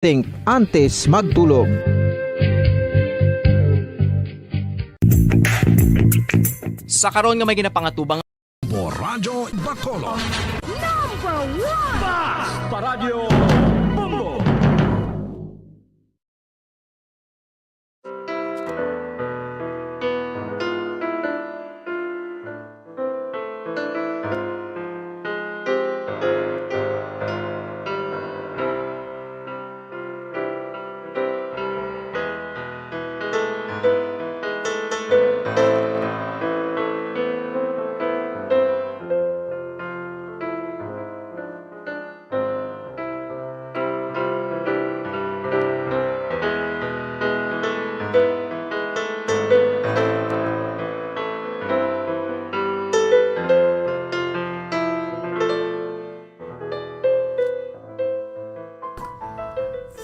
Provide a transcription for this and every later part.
think antes magtulog. Sa karon nga may ginapangatubang Radyo Bacolod.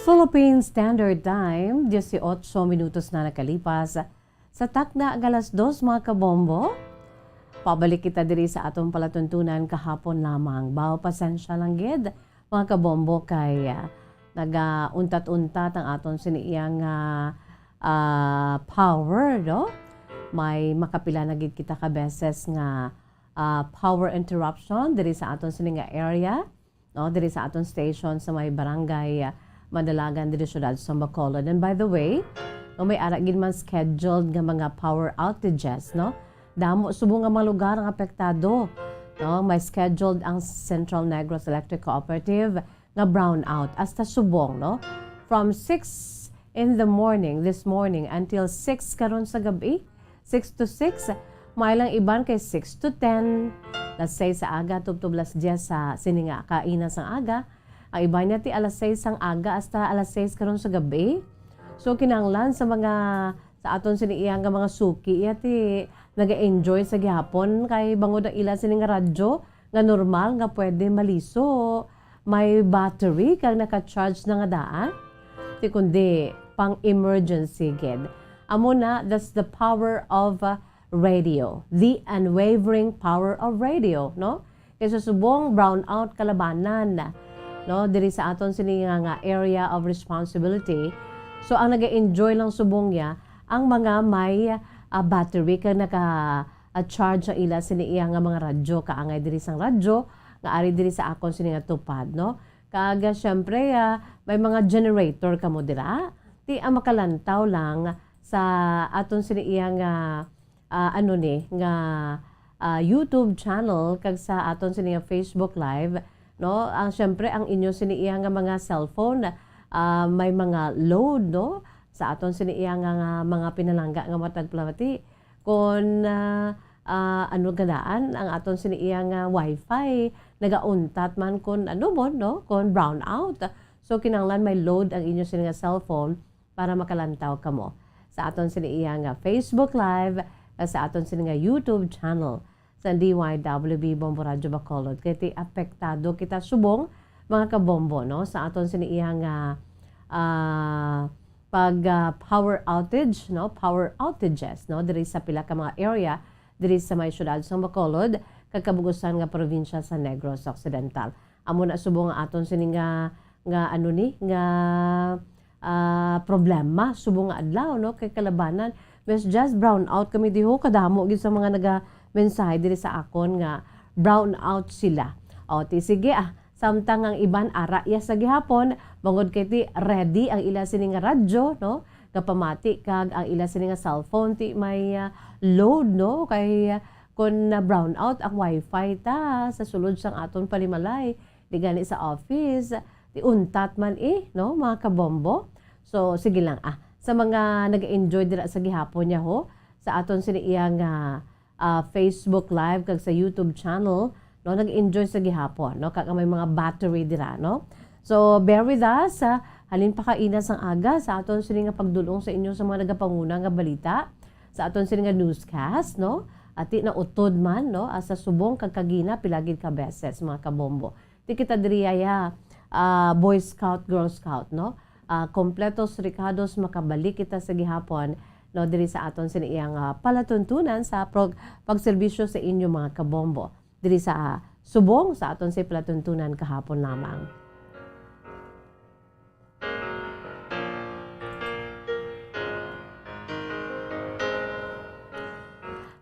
Philippine Standard Time, 18 minutos na nakalipas. Sa takna ng alas 2 mga kabombo, pabalik kita diri sa atong palatuntunan kahapon lamang. Bao pasensya lang gid mga kabombo kay nagauntat-untat ang aton siniyang power, no? May makapila na gid kita ka beses nga power interruption diri sa aton sininga area, no? Diri sa aton station sa may barangay Madalagan diri syudad sa Bacolod. And by the way, no, may ara gid man scheduled nga mga power outages, no? Damo subong nga mga lugar ang apektado, no? May scheduled ang Central Negros Electric Cooperative nga brownout hasta subong, no? From 6 in the morning this morning until 6 karon sa gabi, 6 to 6, may lang iban kay 6 to 10, las 6 sa aga tubtob las 10 sa sininga kainan sa aga. Ang iba niya ti alas 6 ang aga hasta alas 6 karon sa gabi. So kinahanglan sa mga sa aton siniiyang nga mga suki ti naga-enjoy sa gihapon kay bangod ang ila sini nga radyo nga normal nga pwede maliso. May battery kag naka-charge na nga daan. Ti kundi pang emergency gid. Amo na, that's the power of radio. The unwavering power of radio, no? Kaysa subong brownout kalabanan, no, diri sa aton sini nga area of responsibility. So ang naga-enjoy lang subong ya ang mga may battery kag naka-charge sa ila sini iya nga mga radyo kaangay diri sang radyo nga ari diri sa akon sini nga tupad, no. Kag syempre may mga generator kamo dira ti ang makalantaw lang sa aton sini iya nga nga YouTube channel kag sa aton sini nga Facebook live, no. Ang syempre ang inyo siniiya nga mga cellphone may mga load, no, sa aton siniiya nga mga pinalangga nga matag plawati kon ano gadaan ang aton siniiya nga wifi nagauntat man kon ano mo, no, kon brownout. So kinahanglan may load ang inyo sini nga cellphone para makalantaw kamo sa aton siniiya nga Facebook live sa aton sini nga YouTube channel sa DYWB Bombo Radyo Bacolod. Kaya ti apektado kita subong mga kabombo, no, sa aton siniiyang pag power outage, no, power outages, no, diri sa pila ka mga area diri sa may syudad sa Bacolod kag kabugusan nga probinsya sa Negros Occidental. Amo na subong nga aton sini nga ano ni nga problema subong nga adlaw, no, kay kalabanan mes just brown out kami diho kadamo gid sa mga mensahe diri sa akon nga brown out sila. O ti sige samtang ang iban ara ya sa gihapon bangod kay ti ready ang ila sini nga radyo, no, kapamati kag ang ila sini nga cellphone ti may load, no, kay kun brown out ang wifi ta sa sulod sang aton palimalay di gani sa office ti untat man no, mga kabombo. So sige lang sa mga nag-enjoy dira sa gihapon niya ho sa aton siniiyang Facebook live kag sa YouTube channel, no, nag-enjoy sa gihapon, no, kag may mga battery dira, no. So bear with us halin pa kaina sang aga sa aton sini nga pagdulong sa inyo sa mga nagapanguna nga balita sa aton sini nga newscast, no. Ati na utod man, no, sa subong kag kagina pilagid ka beses mga kabombo. Ti kita diri Boy Scout, Girl Scout, no. Kompletos Ricados makabalik kita sa gihapon, no, diri sa aton siniiyang palatuntunan sa pagserbisyo sa inyo mga kabombo diri sa subong sa aton sa palatuntunan kahapon lamang.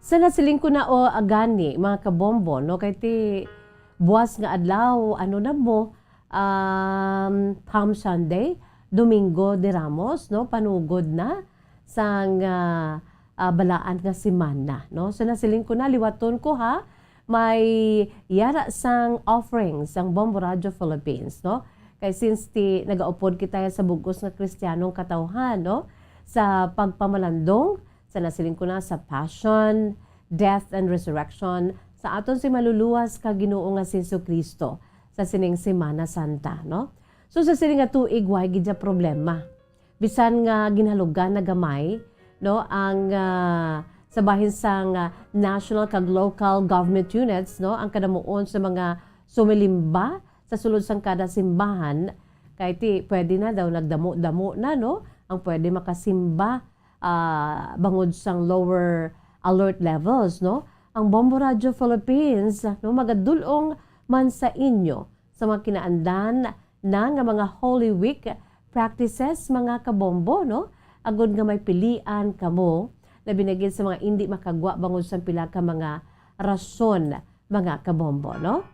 Sa nasiling ko na o agani, mga kabombo, no? Kay ti buwas nga adlaw, ano na mo, Palm Sunday, Domingo de Ramos, no? Panugod na sang balaan nga simana, no? So nasiling ko na, liwaton ko ha, may yara sang offerings sang Bombo Radio Philippines, no? Kay since ti nagaupod kita sa bugos nga Kristiyanong katawhan, no? Sa pagpamalandong, sa nasiling ko na sa passion, death and resurrection, sa aton si maluluwas ka Ginoo nga si Jesucristo sa sining Semana Santa, no? So sa sining nga tuig way gid ja problema. Bisan nga ginhalugan na gamay, no, ang sa bahin sang national kag local government units, no, ang kadamuon sa mga sumilimba sa sulod sang kada simbahan, kay ti pwede na daw nagdamo-damo na, no, ang pwede makasimba bangod sang lower alert levels, no. Ang Bombo Radio Philippines, no, magadulong man sa inyo sa mga kinaandan na nga mga Holy Week practices, mga kabombo, no. Agud nga may pilian kamo na binagid sa mga hindi makagwa bangod sa pila ka mga rason, mga kabombo, no.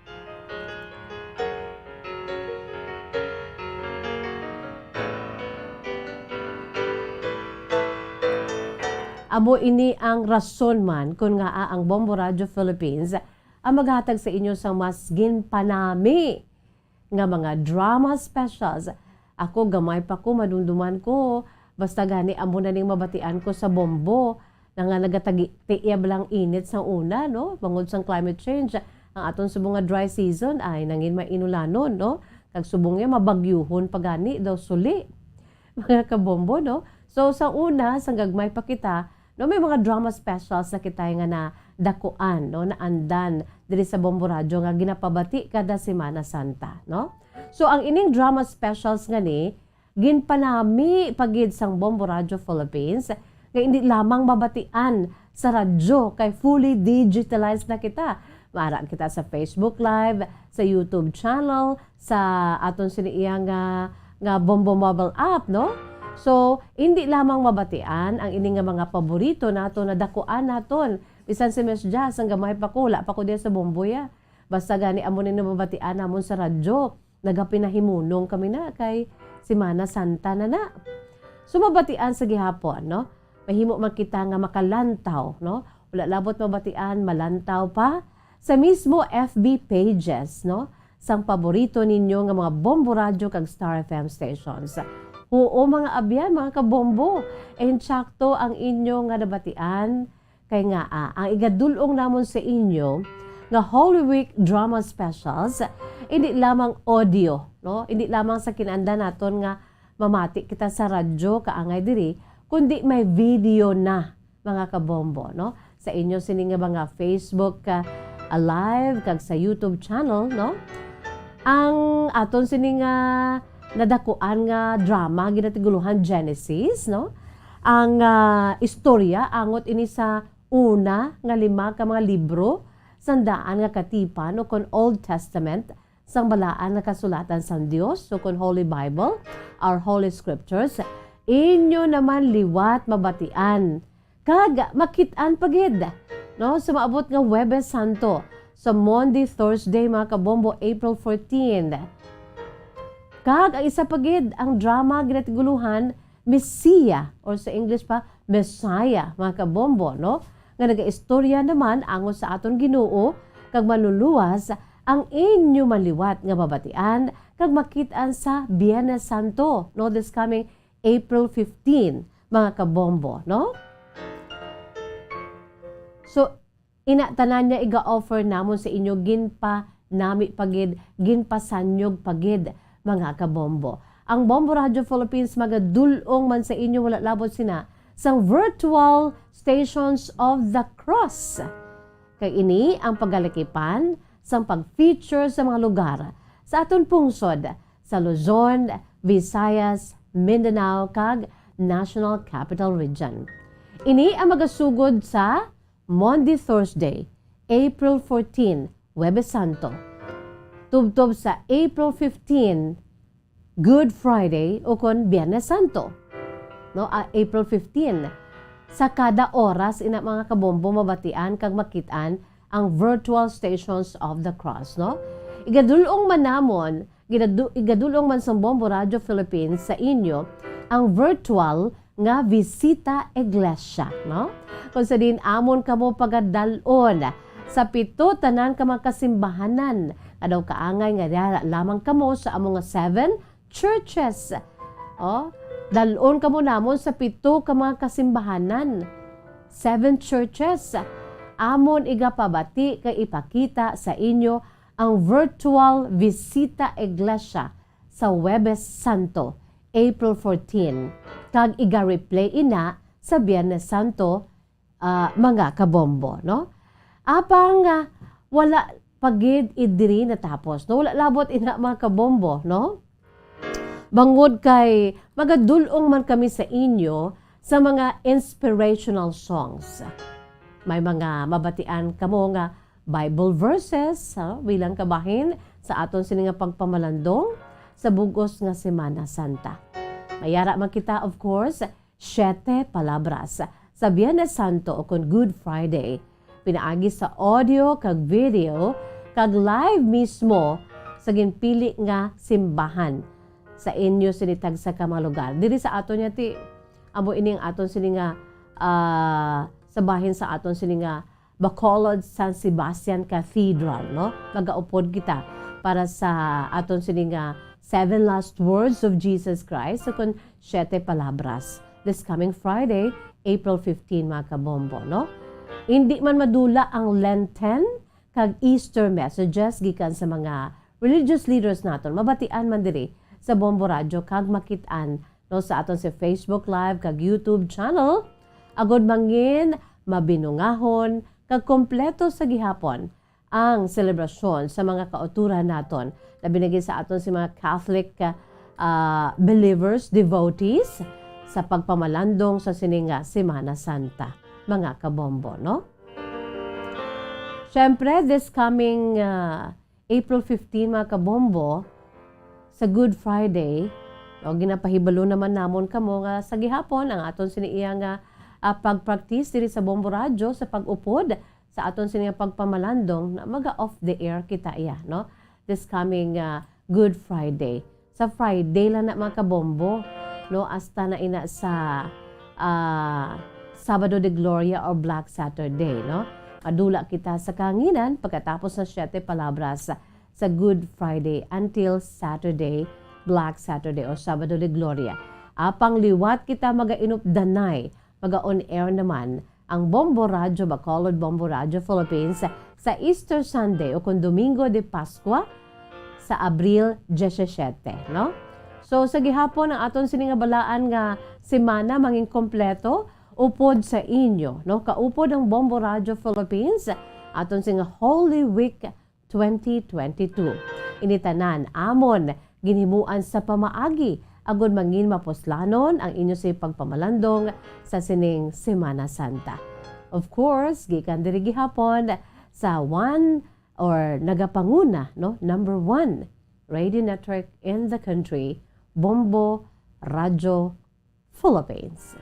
Amo ini ang rason man kung nga ang Bombo Radio Philippines ang maghatag sa inyo sa mas ginpanami nga mga drama specials. Ako gamay pa ko, madumduman ko, basta gani amo na ning mabatian ko sa Bombo na nga nagatag-tiyab lang init sa una, no? Bangod sang climate change, ang aton subong nga dry season ay nangin mainulanon, no? Kag subong nga mabagyuhon pagani daw suli. Mga kabombo, no? So sa una, sang gagmay pa kita, no, may mga drama specials na kita nga na dakuan, no, na andan diri sa Bombo Radio nga ginapabati kada Semana Santa, no. So ang ining drama specials nga ni ginpanami pagid sang Bombo Radio Philippines nga hindi lamang mabatian sa radyo kay fully digitalized na kita. Maara kita sa Facebook Live, sa YouTube channel, sa aton siniyang nga Bombo mobile app, no. So, hindi lamang mabatian ang ining nga mga paborito nato na dakuan naton. Bisan si Miss Jazz, ang gamay pa ko, wala pa ko diya sa Bomboya. Basta gani amo ni mabatian namon sa radyo. Nagapinahimunong kami na kay Semana Santa na na. So, mabatian sa gihapon, no? Mahimo man kita nga makalantaw, no? Wala labot mabatian, malantaw pa sa mismo FB pages, no? Sang paborito ninyo nga mga Bombo Radio kag Star FM stations. Oo, mga abyan, mga kabombo. Entsakto ang inyo nga nabatian. Kay nga, ang igadulong namon sa inyo nga Holy Week drama specials, hindi lamang audio, no? Hindi lamang sa kinanda naton nga mamati kita sa radyo, kaangay diri, kundi may video na, mga kabombo, no? Sa inyo sini nga mga Facebook live, kag sa YouTube channel, no? Ang aton sini nga nadakuan nga drama ginatiguluhan Genesis, no? Ang istorya angot ini sa una nga 5 ka mga libro sandaan nga katipan o kon Old Testament sang balaan nga kasulatan sang Dios o kon Holy Bible, our Holy Scriptures. Inyo naman liwat mabatian kag makit-an pagid, no? Sumaabot nga Huwebes Santo sa Monday, Thursday, mga kabombo, April 14. Kag ang isa pagid ang drama ginatiguluhan Messiah or sa English pa Messiah, mga kabombo, no? Nga nagaistorya naman angon sa aton Ginoo kag manluluwas ang inyo maliwat nga babatian kag makit-an sa Biyernes Santo, no, this coming April 15, mga kabombo, no? So tanan niya iga-offer namon sa inyo ginpa nami pagid, ginpasanyog pagid, mga kabombo. Ang Bombo Radio Philippines magadulong man sa inyo wala labot sina sang virtual stations of the cross. Kay ini ang pagalikipan sang pag-feature sa mga lugar sa aton pungsod sa Luzon, Visayas, Mindanao kag National Capital Region. Ini ang magasugod sa Monday, Thursday, April 14, Huwebes Santo. Tubtob sa April 15, Good Friday o kon Biyernes Santo. No, April 15, sa kada oras ina mga kabombo mabatian kag makitaan ang virtual stations of the cross, no? Igadulong man namon, igadulong man sa Bombo Radio Philippines sa inyo ang virtual nga Visita Iglesia, no? Kung sa din amon kamo pagadalon sa 7 tanan ka mga kasimbahanan, adaw kaangay nga lamang kamo sa among 7 churches. Oh, dalon kamo namon sa 7 ka mga kasimbahanan, 7 churches. Amon igapabati kay ipakita sa inyo ang virtual Visita Iglesia sa Huwebes Santo, April 14. Kag iga-replay ina sa Biyernes Santo, mga kabombo, no? Apang wala pagid idiri natapos, no? Wala labot ina mga kabombo, no? Bangod kay magadulong man kami sa inyo sa mga inspirational songs. May mga mabatian kamo nga Bible verses bilang kabahin sa aton sini nga pagpamalandong sa bugos nga Semana Santa. Mayara man kita of course 7 palabras sa Biyernes Santo o kon Good Friday. Pinaagi sa audio kag video kag live mismo sa ginpili nga simbahan sa inyo sinitag sa mga lugar. Diri sa aton niya ti amo ining aton sini nga sa bahin sa aton sini nga Bacolod San Sebastian Cathedral, no? Magaupod kita para sa aton sini nga 7 last words of Jesus Christ sa kun 7 palabras. This coming Friday, April 15 mga kabombo, no? Hindi man madula ang Lenten kag Easter messages gikan sa mga religious leaders naton. Mabatian man diri sa Bombo Radio kag makitaan no sa aton sa Facebook Live kag YouTube channel. Agod mangin mabinungahon kag kompleto sa gihapon ang selebrasyon sa mga kauturan naton na binigay sa aton si mga Catholic believers, devotees sa pagpamalandong sa sininga Semana Santa, mga kabombo, no? Siyempre, this coming April 15, mga kabombo, sa Good Friday, no, ginapahibalo naman namon kamo nga sa gihapon ang aton siniiya nga pagpractice diri sa Bombo Radio sa pag-upod sa aton siniya pagpamalandong na maga off the air kita iya, no? This coming Good Friday. Sa Friday lang na mga kabombo, no, hasta na ina sa Sabado de Gloria or Black Saturday, no? Adula kita sa kanginan pagkatapos ng 7 palabras sa Good Friday until Saturday, Black Saturday o Sabado de Gloria. Apang liwat kita maga-inupdanay, maga-on air naman ang Bombo Radio, Bacolod Bombo Radio Philippines sa Easter Sunday o kung Domingo de Pascua sa Abril 17, no? So sa gihapon ang aton sininga balaan nga semana manging kompleto upod sa inyo, no? Kaupod ang Bombo Radio Philippines aton singa Holy Week 2022. Initanan amon ginhimuan sa pamaagi agud mangin maposlanon ang inyo sa pagpamalandong sa sining Semana Santa. Of course, gikan diri gihapon sa nagapanguna, no, number 1 radio network in the country, Bombo Radio Philippines.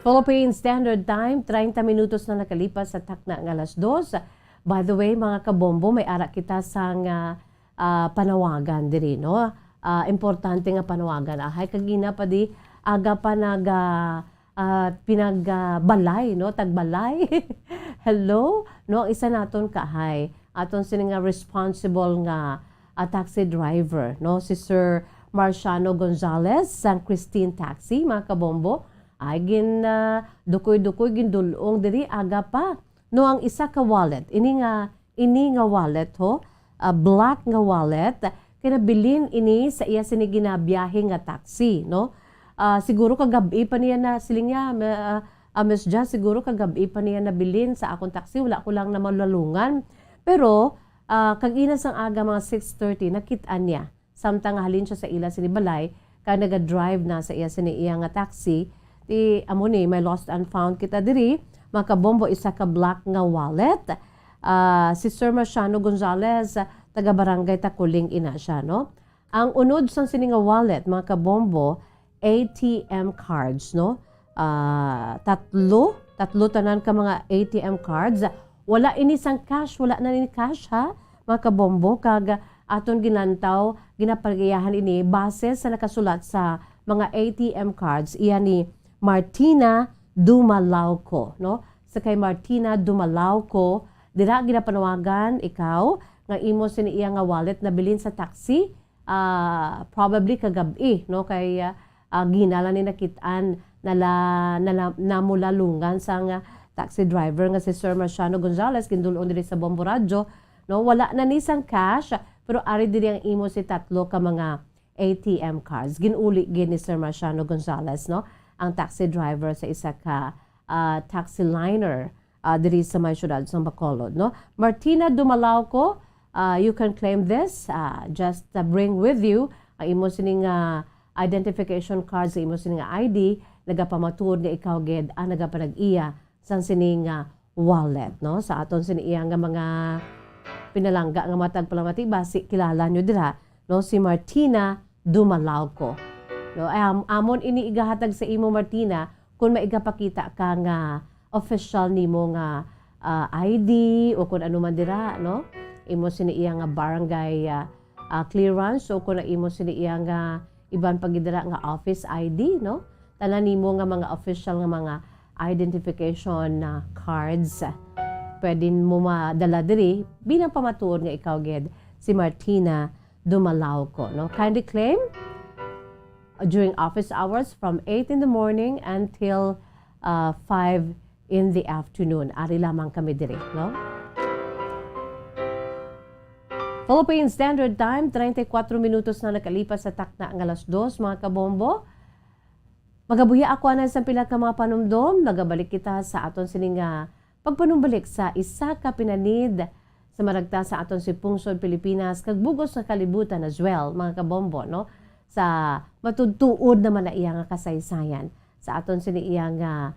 Philippine Standard Time, 30 minutos na nakalipas sa takna ng alas 2. By the way, mga kabombo, may ara kita sang panawagan diri, no? Importante nga panawagan. Ahay kagina pa di aga pa pinagbalay, no? Tagbalay. Hello, no? Isa naton kahay. Aton sini nga responsible nga taxi driver, no? Si Sir Marciano Gonzalez sang Christine Taxi, mga kabombo. Ay dukoy-dukoy gindulong diri aga pa no ang isa ka wallet ini nga wallet ho, black nga wallet kinabilin ini sa iya sini ginabiyahe nga taxi, no? Siguro kagabi pa niya na silingya Miss Jan, siguro kagabi pa niya nabilin sa akong taxi, wala ko lang na malalungan pero kag-ina sang aga mga 6:30 nakitaan niya samtang halin siya sa ila sini balay kay naga-drive na sa iya sini iya nga taxi. Di amo ni may lost and found kita diri mga kabombo, isa ka black nga wallet si Sir Marciano Gonzales, taga Barangay Takuling ina siya, no? Ang unod sa sininga wallet, mga kabombo, ATM cards, no? Tatlo tanan ka mga ATM cards. Wala inisang cash, wala na ni cash ha, mga kabombo. Kag aton ginantaw, ginapagayahan ini base sa nakasulat sa mga ATM cards. Iyan ni Martina Dumalauco, no? Sa kay Martina Dumalauco, dira ginapanawagan ikaw nga imo sini iya nga wallet na bilin sa taxi, probably kagabi, no? Kay ginala ni nakitaan namulalungan sa nga taxi driver nga si Sir Marciano Gonzales gindulon diri sa Bombo Radyo, no? Wala na nisang cash pero ari diri ang imo si tatlo ka mga ATM cards. Ginuli gid ni Sir Marciano Gonzales, no? Ang taxi driver sa isa ka taxi liner diri sa may syudad sa Bacolod, no? Martina Dumalauco, you can claim this. Just bring with you ang imo sining identification card sa imo sining ID, nagapamatud nga ikaw gid nagapanag-iya sa sining wallet, no? Sa aton siniya nga mga pinalangga nga matag palamati basi kilala nyo dira, no? Si Martina Dumalauco, no? Amon ini igahatag sa imo Martina kung maigapakita ka nga official nimo nga ID o kung ano man dira, no? Imo siniya nga barangay clearance o kung imo siniya nga iban pagidira nga office ID, no? Tanan nimo nga mga official nga mga identification cards pwede mo madala diri bilang pamatuod nga ikaw gid si Martina Dumalauco, no? Kindly claim during office hours from 8 in the morning until 5 in the afternoon. Ari lamang kami diri, no? Philippine Standard Time, 34 minutos na nakalipas sa takna ng alas 2, mga kabombo. Magabuya ako na sa pila ka mga panumdom. Nagabalik kita sa aton sining pagpanumbalik sa isa ka pinanid sa maragta sa aton si Pungsod Pilipinas kag bugos nga kalibutan as well, mga kabombo, no? Sa matudtuod naman na iya nga kasaysayan sa aton sini iya nga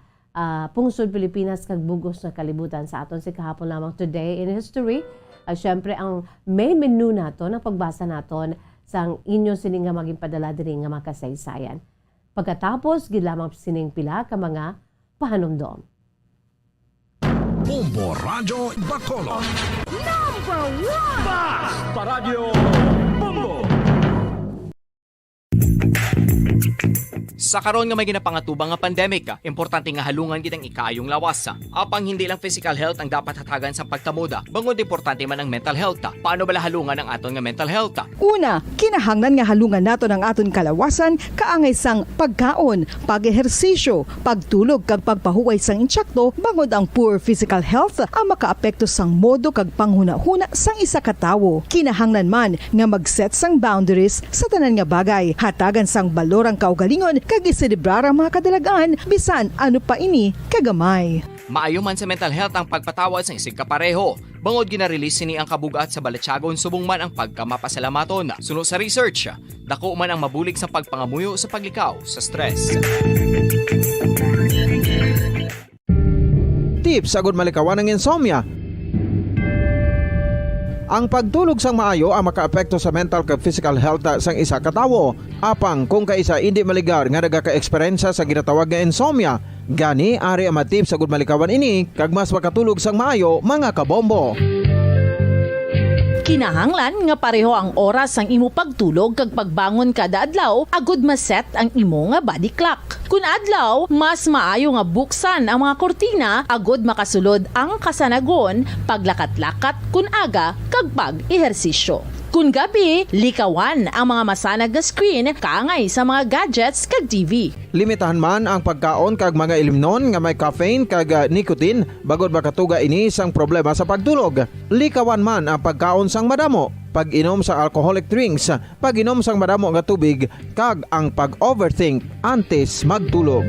Pungsod Pilipinas kag bugos nga kalibutan sa aton si kahapon lamang today in history. Siyempre, ang main menu nato na pagbasa naton sa inyo sining nga maging padala diri nga makasaysayan. Pagkatapos, gid lamang sining pila ka mga pahanumdom. Bombo Radyo Bacolod. Sa karon nga may ginapangatubang nga pandemic, importante nga halungan kitang ikaayong lawas. Apang hindi lang physical health ang dapat hatagan sa pagtamuda, bangod importante man ang mental health. Paano bala halungan ang aton nga mental health? Una, kinahanglan nga halungan nato ng aton kalawasan kaangay sang pagkaon, pag-ehersisyo, pagtulog kag pagpahuway sang insyakto, bangod ang poor physical health ang makaapekto sang modo kag panghuna-huna sang isa ka tawo. Kinahanglan man nga mag-set sang boundaries sa tanan nga bagay, hatagan sang balorang kaugalingon kag iselebrar ang mga kadalagaan bisan ano pa ini kagamay. Maayo man sa mental health ang pagpatawad sa isig kapareho. Bangod ginarelease ni ang kabugat sa Balatsyagon subong man ang pagkamapasalamaton. Sunod sa research, dako man ang mabulig sa pagpangamuyo sa paglikaw sa stress. Tips sagud malikawan ng insomnia. Ang pagtulog sang maayo ang makaapekto sa mental kag physical health sang isa ka tawo. Apang kung kaisa hindi maligar nga nagaka-eksperyensya sa ginatawag nga insomnia, gani ari ang matip sagud malikawan ini kag mas makatulog sang maayo, mga kabombo. Kinahanglan nga pareho ang oras ang imo pagtulog kag pagbangon kada adlaw agud maset ang imo nga body clock. Kun adlaw, mas maayo nga buksan ang mga kortina agud makasulod ang kasanagon, paglakat-lakat kun aga kag pag-ehersisyo. Kun gabi, likawan ang mga masanag nga screen kaangay sa mga gadgets kag TV. Limitahan man ang pagkaon kag mga ilimnon nga may caffeine kag nicotine bagod makatuga ini sang problema sa pagtulog. Likawan man ang pagkaon sang madamo, pag-inom sa alcoholic drinks, pag-inom sang madamo nga tubig kag ang pag-overthink antes magtulog.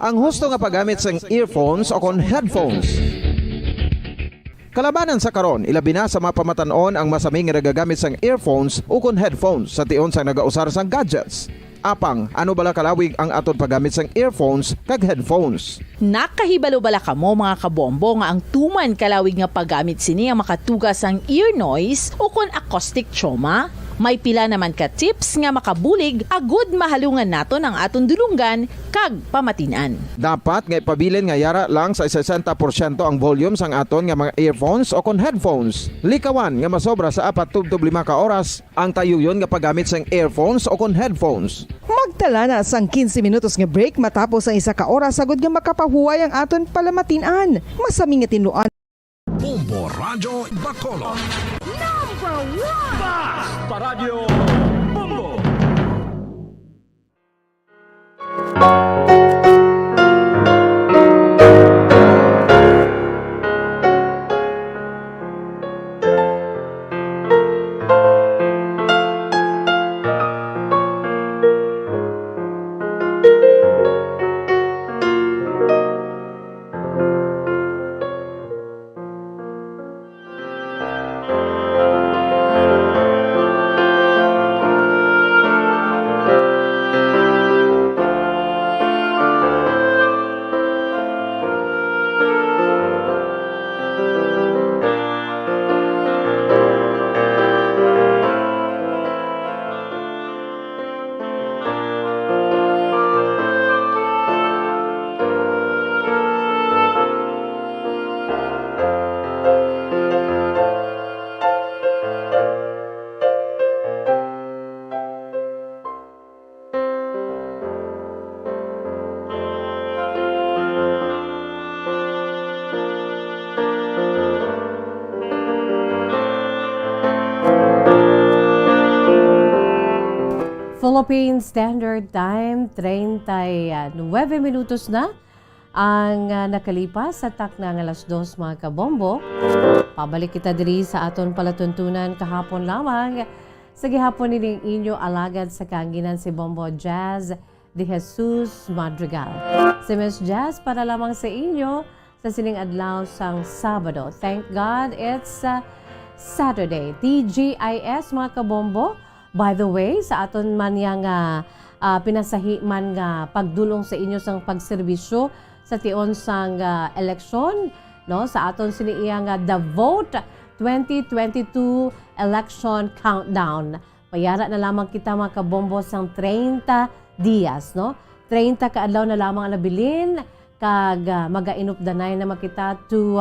Ang husto nga paggamit sang earphones o kon headphones. Kalabanan sa karon, ilabi na sa mga pamatanon ang masaming nga nagagamit sang earphones o kon headphones sa tion sang nagausar sang gadgets. apang ano bala kalawig ang aton paggamit sang earphones kag headphones. Nakahibalo bala kamo mga kabombo nga ang tuman kalawig nga paggamit sini ang makatugas ang ear noise o kon acoustic trauma? May pila naman ka tips nga makabulig agud mahalungan naton ang aton dulunggan kag pamatinan. Dapat nga ipabilin nga yara lang sa 60% ang volume sang aton nga mga earphones o kon headphones. Likawan nga masobra sa 4 tub 5 ka oras ang tayuyon nga paggamit sang earphones o kon headphones. Magtala na sang 15 minutos nga break matapos ang 1 ka oras sagod nga makapahuway ang aton palamatinan. Masami nga tinuan. Bombo Radio Bacolod. Philippine Standard Time, 39 minutos na ang nakalipas sa takna ng alas 2 mga kabombo. Pabalik kita diri sa aton palatuntunan kahapon lamang sa gihapon nining inyo alagad sa kanginan si Bombo Jazz de Jesus Madrigal. Si Miss Jazz para lamang sa inyo sa sining adlaw sang Sabado. Thank God it's Saturday. TGIS mga kabombo. By the way, sa aton man yang pinasahi man nga pagdulong sa inyo sang pagserbisyo sa tion sang eleksyon, no, sa aton siniiya nga The Vote 2022 Election Countdown. Payara na lamang kita mga kabombo sang 30 dias, no? 30 ka adlaw na lamang ang nabilin kag maga-inupdanay na makita to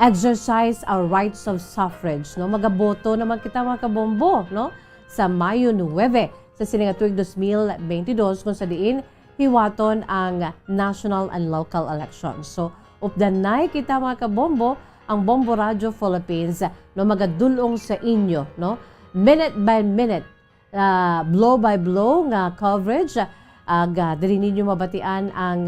exercise our rights of suffrage, no? Magaboto naman kita mga kabombo, no? Sa Mayo 9 sa sininga tuig 2022 kung sa diin hiwaton ang national and local elections. So updanay kita mga kabombo ang Bombo Radio Philippines, no, magadulong sa inyo, no? Minute by minute, blow by blow nga coverage diri ninyo mabatian ang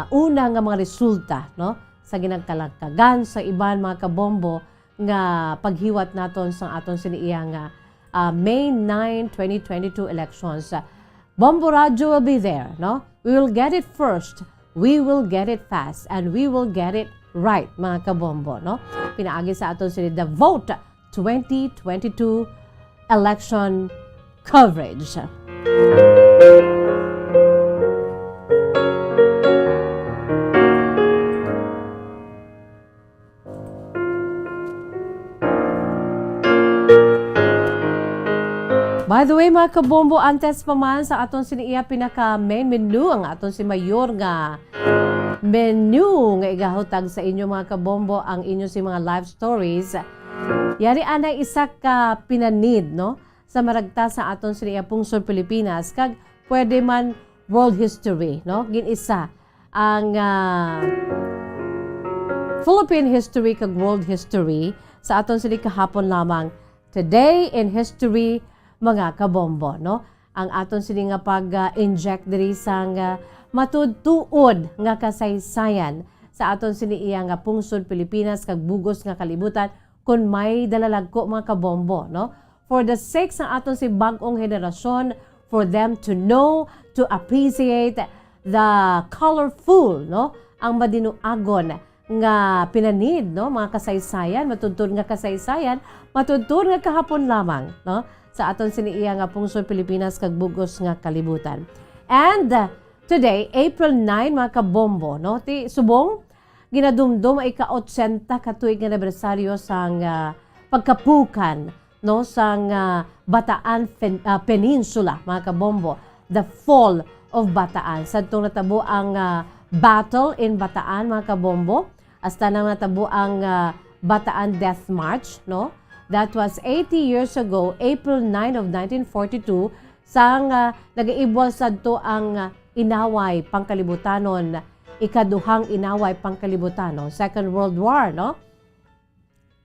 una nga mga resulta, no, sa ginagkalagkagan sa iban mga kabombo nga paghiwat naton sa aton siniiya nga May 9, 2022 elections. Bombo Radio will be there, no? We will get it first, we will get it fast, and we will get it right mga kabombo, no? Pinaagi sa aton sini The Vote 2022 election coverage. By the way, mga kabombo, antes pa man sa aton siniiya pinaka-main menu, ang aton si Mayor nga menu nga igahutag sa inyo mga kabombo, ang inyo si mga live stories. Yari anay isa ka pinanid, no, sa maragta sa aton siniiya Pungsod Pilipinas, kag pwede man world history, no, ginisa ang Philippine history kag world history sa aton sini kahapon lamang. Today in history, mga kabombo, no? Ang aton sini nga pag-inject diri sang matudtuod nga kasaysayan sa aton sini iya nga Pungsod Pilipinas kag bugos nga kalibutan kun may dalalagko mga kabombo, no? For the sake sa aton si bag-ong henerasyon, for them to know, to appreciate the colorful, no, ang madinuagon nga pinanid, no, mga kasaysayan, matudtod nga kasaysayan, matudtod nga kahapon lamang, no, sa aton siniiya nga pungsod Pilipinas kag bugos nga kalibutan. And today, April 9, mga kabombo, no? Ti subong ginadumdum ay ika-80 katuig nga anibersaryo sang pagkapukan, no, sang Bataan Peninsula, mga kabombo, the fall of Bataan. Sadtong natabo ang battle in Bataan, mga kabombo, hasta nang natabo ang Bataan Death March, no? That was 80 years ago, April 9 of 1942, sang nagaibwal sadto ang inaway pangkalibutanon, ikaduhang inaway pangkalibutanon, Second World War, no?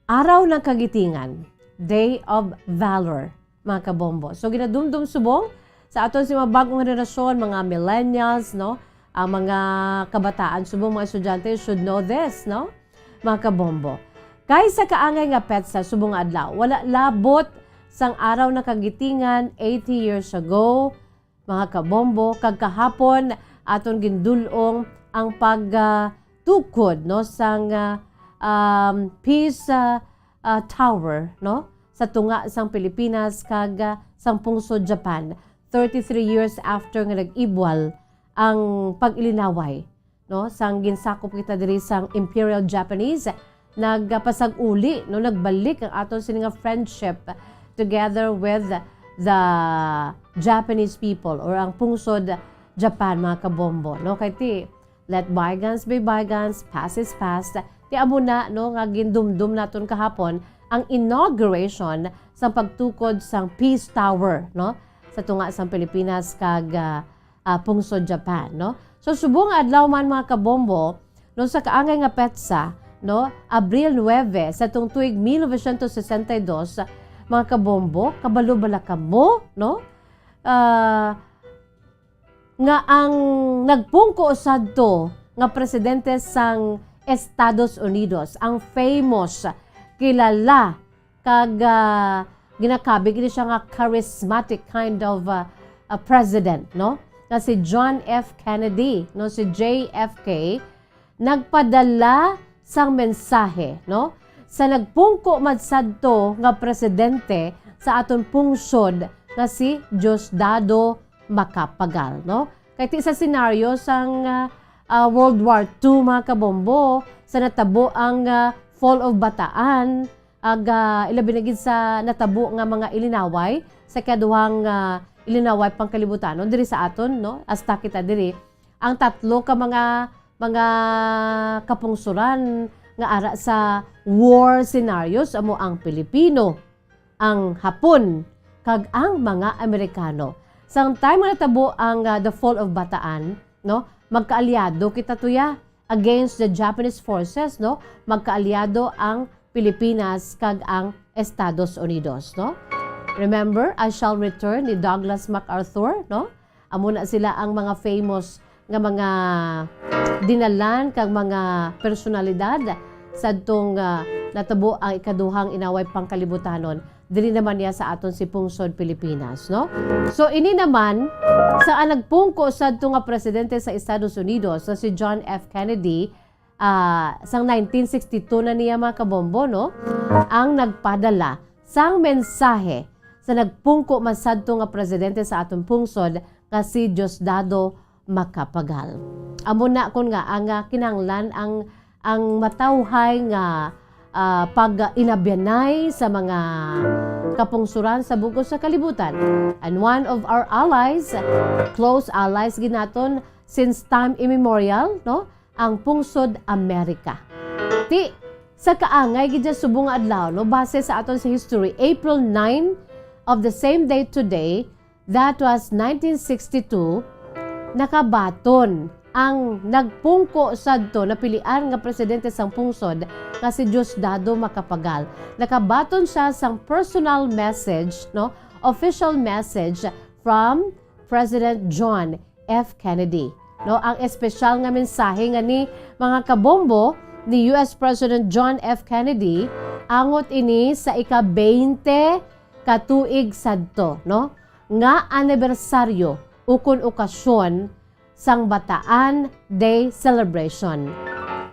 Araw ng Kagitingan, Day of Valor, mga kabombo. So ginadumdum subong sa aton si mga bagong henerasyon, mga millennials, no? Ang mga kabataan, subong mga estudyante should know this, no? Mga kabombo. Kaysa kaangay nga petsa subong adlaw, wala labot sang araw ng Kagitingan 80 years ago, mga kabombo, kag kahapon aton gindulong ang pagtukod, no, sang Peace Tower, no, sa tunga sang Pilipinas kag sang pungsod Japan 33 years after nga nag-ibwal ang pag-ilinaway, no, sang ginsakop kita diri sang Imperial Japanese, nagpasag-uli, no, nagbalik ang aton sininga friendship together with the Japanese people or ang pungsod Japan, mga kabombo, no, kay ti let bygones be bygones, past is past. Ti amo na, no, nga gindumdum naton kahapon ang inauguration sa pagtukod sang Peace Tower, no, sa tunga sang Pilipinas kag pungsod Japan, no. So subong adlaw man, mga kabombo, no, sa kaangay nga petsa, no, Abril 9 sa tung tuig 1962, mga kabombo, kabalo bala kamo, no, nga ang nagpungko sadto nga presidente sang Estados Unidos, ang famous, kilala kag ginakabig ni siya nga charismatic kind of president, no, nga si John F. Kennedy, no, si JFK, nagpadala sang mensahe, no, sa nagpungko madsadto nga presidente sa aton pungsod nga si Diosdado Macapagal, no. Kay ti sa senaryo sang World War II, mga kabombo, sa natabo ang fall of Bataan, ag ilabi na gid sa natabo nga mga ilinaway sa kaduhang ilinaway pangkalibutanon diri sa aton, no, hasta kita diri ang tatlo ka mga kapungsuran nga ara sa war scenarios, amo ang Pilipino, ang Hapon, kag ang mga Amerikano. Sang time nga natabo ang the fall of Bataan, no, magkaalyado kita tuya against the Japanese forces, no, magkaalyado ang Pilipinas kag ang Estados Unidos, no. Remember, I Shall Return ni Douglas MacArthur, no. Amo na sila ang mga famous nga mga dinalan kag mga personalidad sadtong natabo ang ikaduhang inaway pangkalibutanon. Dili naman niya sa aton si pungsod Pilipinas, no. So ini naman sa nagpungko sadto nga presidente sa Estados Unidos sa si John F. Kennedy, sang 1962 na niya, mga kabombo, no, ang nagpadala sang mensahe sa nagpungko masadto nga presidente sa aton pungsod nga si Diosdado Macapagal. Amo na kon nga ang kinahanglan ang matawhay nga pag-inabyanay sa mga kapungsuran sa bugos sa kalibutan. And one of our allies, close allies ginaton since time immemorial, no, ang pungsod Amerika. Ti sa kaangay gid subong adlaw, no, base sa aton sa history, April 9 of the same day today, that was 1962, nakabaton ang nagpungko sadto na pilian nga presidente sang pungsod nga si Diosdado Macapagal. Nakabaton siya sang personal message, no, official message from President John F. Kennedy. No, ang espesyal nga mensahe nga ni, mga kabombo, ni US President John F. Kennedy angot ini sa ika-20 katuig sadto, no, nga anibersaryo ukon okasyon sang Bataan Day Celebration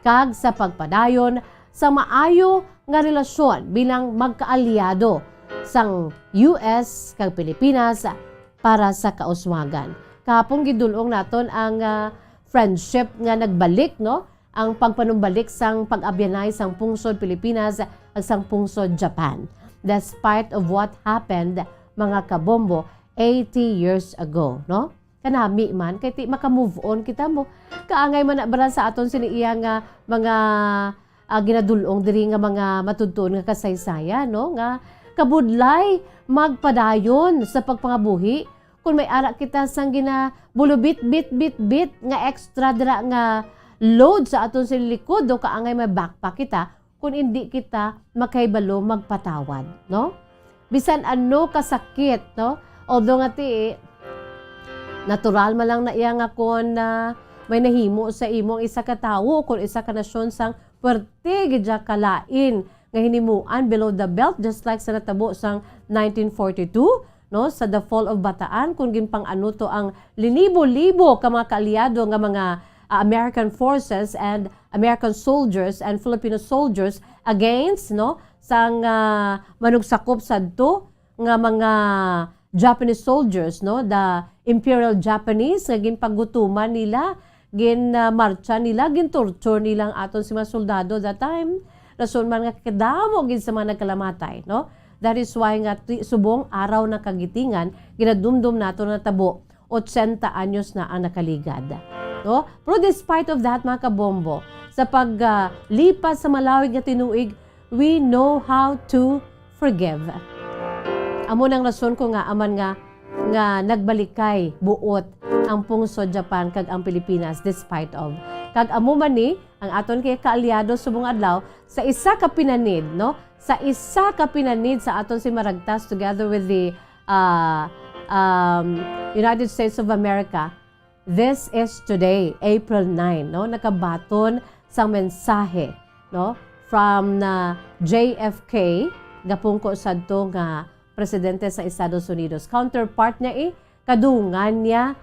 kag sa pagpadayon sa maayo nga relasyon bilang magkaalyado sang US kag Pilipinas para sa kauswagan. Kahapon gidulong naton ang friendship nga nagbalik, no? Ang pagpanumbalik sang pag-abyanay sang pungsod Pilipinas at sang pungsod Japan. Despite of what happened, mga kabombo, 80 years ago, no? Kanami man, kay ti maka-move on kita mo. Kaangay man na bara sa aton siniiya nga mga ginadulong diri nga mga matudtuon nga kasaysayan, no? Nga kabudlay magpadayon sa pagpangabuhi. Kung may ara kita sang ginabulubit bit nga extra dira nga load sa aton sa likod do kaangay may backpack kita kung hindi kita makaibalo magpatawad, no? Bisan ano kasakit, no? Although nga ti natural man lang na iya nga kon may nahimo sa imong isa ka tawo kung isa ka nasyon sang puwerte gidya kalain nga hinimuan below the belt just like sa natabo sang 1942, no, sa the fall of Bataan kung ginpang ano to ang linibo-libo ka mga kaalyado nga mga American forces and American soldiers and Filipino soldiers against, no, sang manugsakop sadto nga mga Japanese soldiers, no, the Imperial Japanese nga ginpagutuman nila, marcha nila, torture nilang aton si mga soldado that time. Rason man nga kadamo gid sa mga nagkalamatay, no? That is why nga subong araw na kagitingan ginadumdum nato na tabo 80 anyos na ang nakaligad. No? Pero despite of that, mga kabombo, sa paglipas sa malawig na tinuig, we know how to forgive. Amo nang rason ko nga aman nga nagbalikay buot ang pungsod Japan kag ang Pilipinas despite of. Kag amo man ni ang aton kay kaalyado subong adlaw sa isa ka pinanid, no? Sa isa ka pinanid sa aton si Maragtas together with the United States of America. This is today, April 9, no? Nakabaton sa mensahe, no? From JFK, gapungko sadto nga presidente sa Estados Unidos. Counterpart niya kadungan niya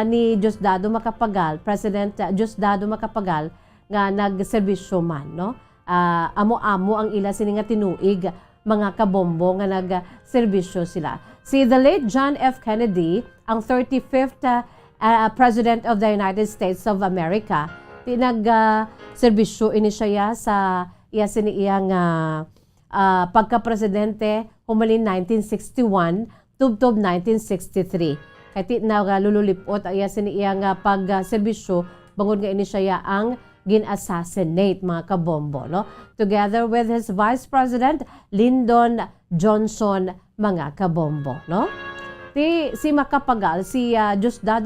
ni Diosdado Macapagal, President Diosdado Macapagal nga nagserbisyo man, no? Amo-amo ang ila sini nga tinuig mga kabombo nga nagserbisyo sila. Si the late John F. Kennedy, ang 35th President of the United States of America, nag-serbisyo ini siya sa siniiyang pagka-presidente humalin 1961 tubtob 1963. Kaya nalululipot ang siniiyang pag-serbisyo bangod nga ini siya ang gin-assassinate, mga kabombo, no? Together with his Vice President Lyndon Johnson, mga kabombo, no? Si Macapagal, si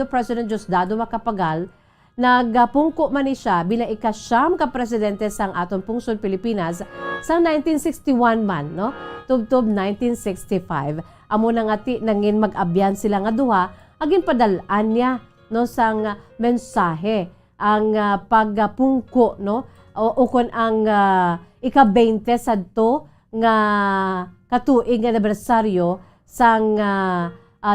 President Diosdado Macapagal, nagpungko man ni siya bilang ikasyam ka presidente sang aton pungsod Pilipinas sa 1961 man, no? Tubtob 1965. Amo na nga nangin mag-abyan sila nga duha, agin padalaan niya, no, sang mensahe ang pagpungko, no, o kun ang ika-20 sadto nga katuig nga anibersaryo sang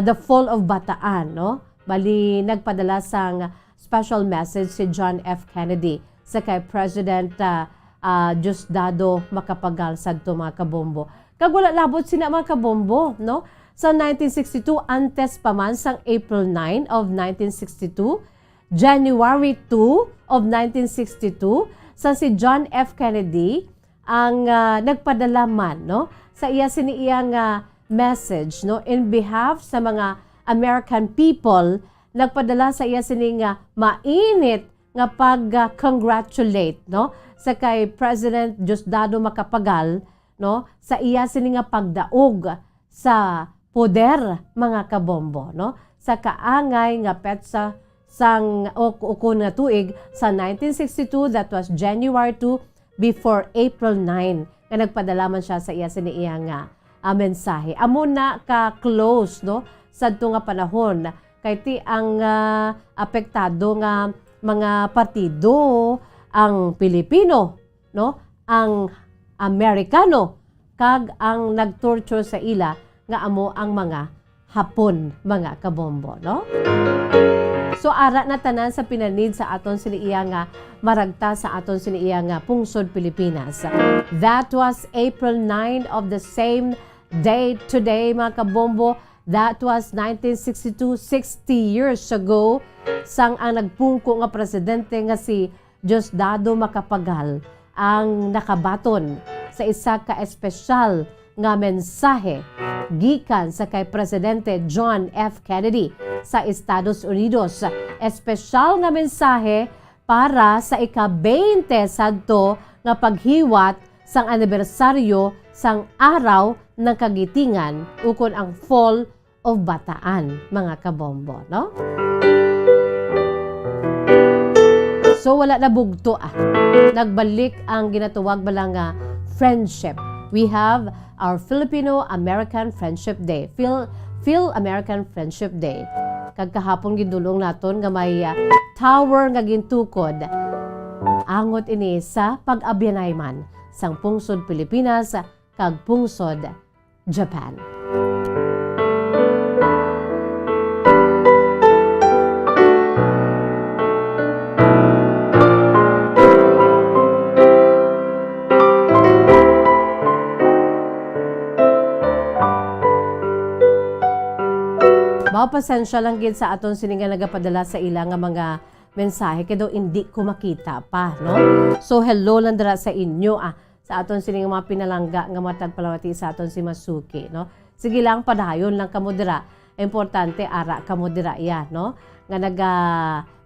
the fall of Bataan, no? Bali nagpadala sang special message si John F. Kennedy sa kay President Diosdado Macapagal sadto, mga kabombo. Kag wala labot sina, mga kabombo, no? Sa 1962 antes pa man sang April 9 of 1962, January 2 of 1962, sa si John F. Kennedy ang nagpadala man, no, sa iya siniiyang message, no, in behalf sa mga American people, nagpadala sa iya sining mainit nga pag-congratulate, no, sa kay President Diosdado Macapagal, no, sa iya sining pagdaog sa poder, mga kabombo, no, sa kaangay nga petsa sang ukon nga tuig sa 1962, that was January 2 before April 9 nga nagpadala man siya sa iya siniyang mensahe. Amo na ka-close, no, sadto nga panahon kay ti ang apektado nga mga partido, ang Pilipino, no, ang Amerikano, kag ang nagtorture sa ila nga amo ang mga Hapon, mga kabombo, no? So ara na tanan sa pinanid sa aton siniiya nga maragta sa aton siniiya nga pungsod Pilipinas. That was April 9 of the same Day today mga kabombo. That was 1962, 60 years ago, sang ang nagpungko nga presidente nga si Diosdado Macapagal ang nakabaton sa isa ka espesyal nga mensahe gikan sa kay Presidente John F. Kennedy sa Estados Unidos. Espesyal nga mensahe para sa ika-20 sadto nga paghiwat sang anibersaryo sang araw ng kagitingan ukon ang Fall of Bataan, mga kabombo, no? So wala na bugto Nagbalik ang ginatuwag bala nga friendship. We have our Filipino-American Friendship Day. Phil-American Friendship Day. Kagkahapon gindulong naton nga may tower nga gintukod. Angot ini sa pag-abyanayman sang pungsod Pilipinas kag pungsod Japan. Pasensya lang gid sa aton sini nga nagapadala sa ila nga mga mensahe kay daw hindi ko makita pa, no? So hello lang dira sa inyo sa aton sini nga mga pinalangga nga matag palawati sa aton si Masuki, no? Sige lang padayon lang kamo dira. Importante ara kamo dira ya, no? Nga naga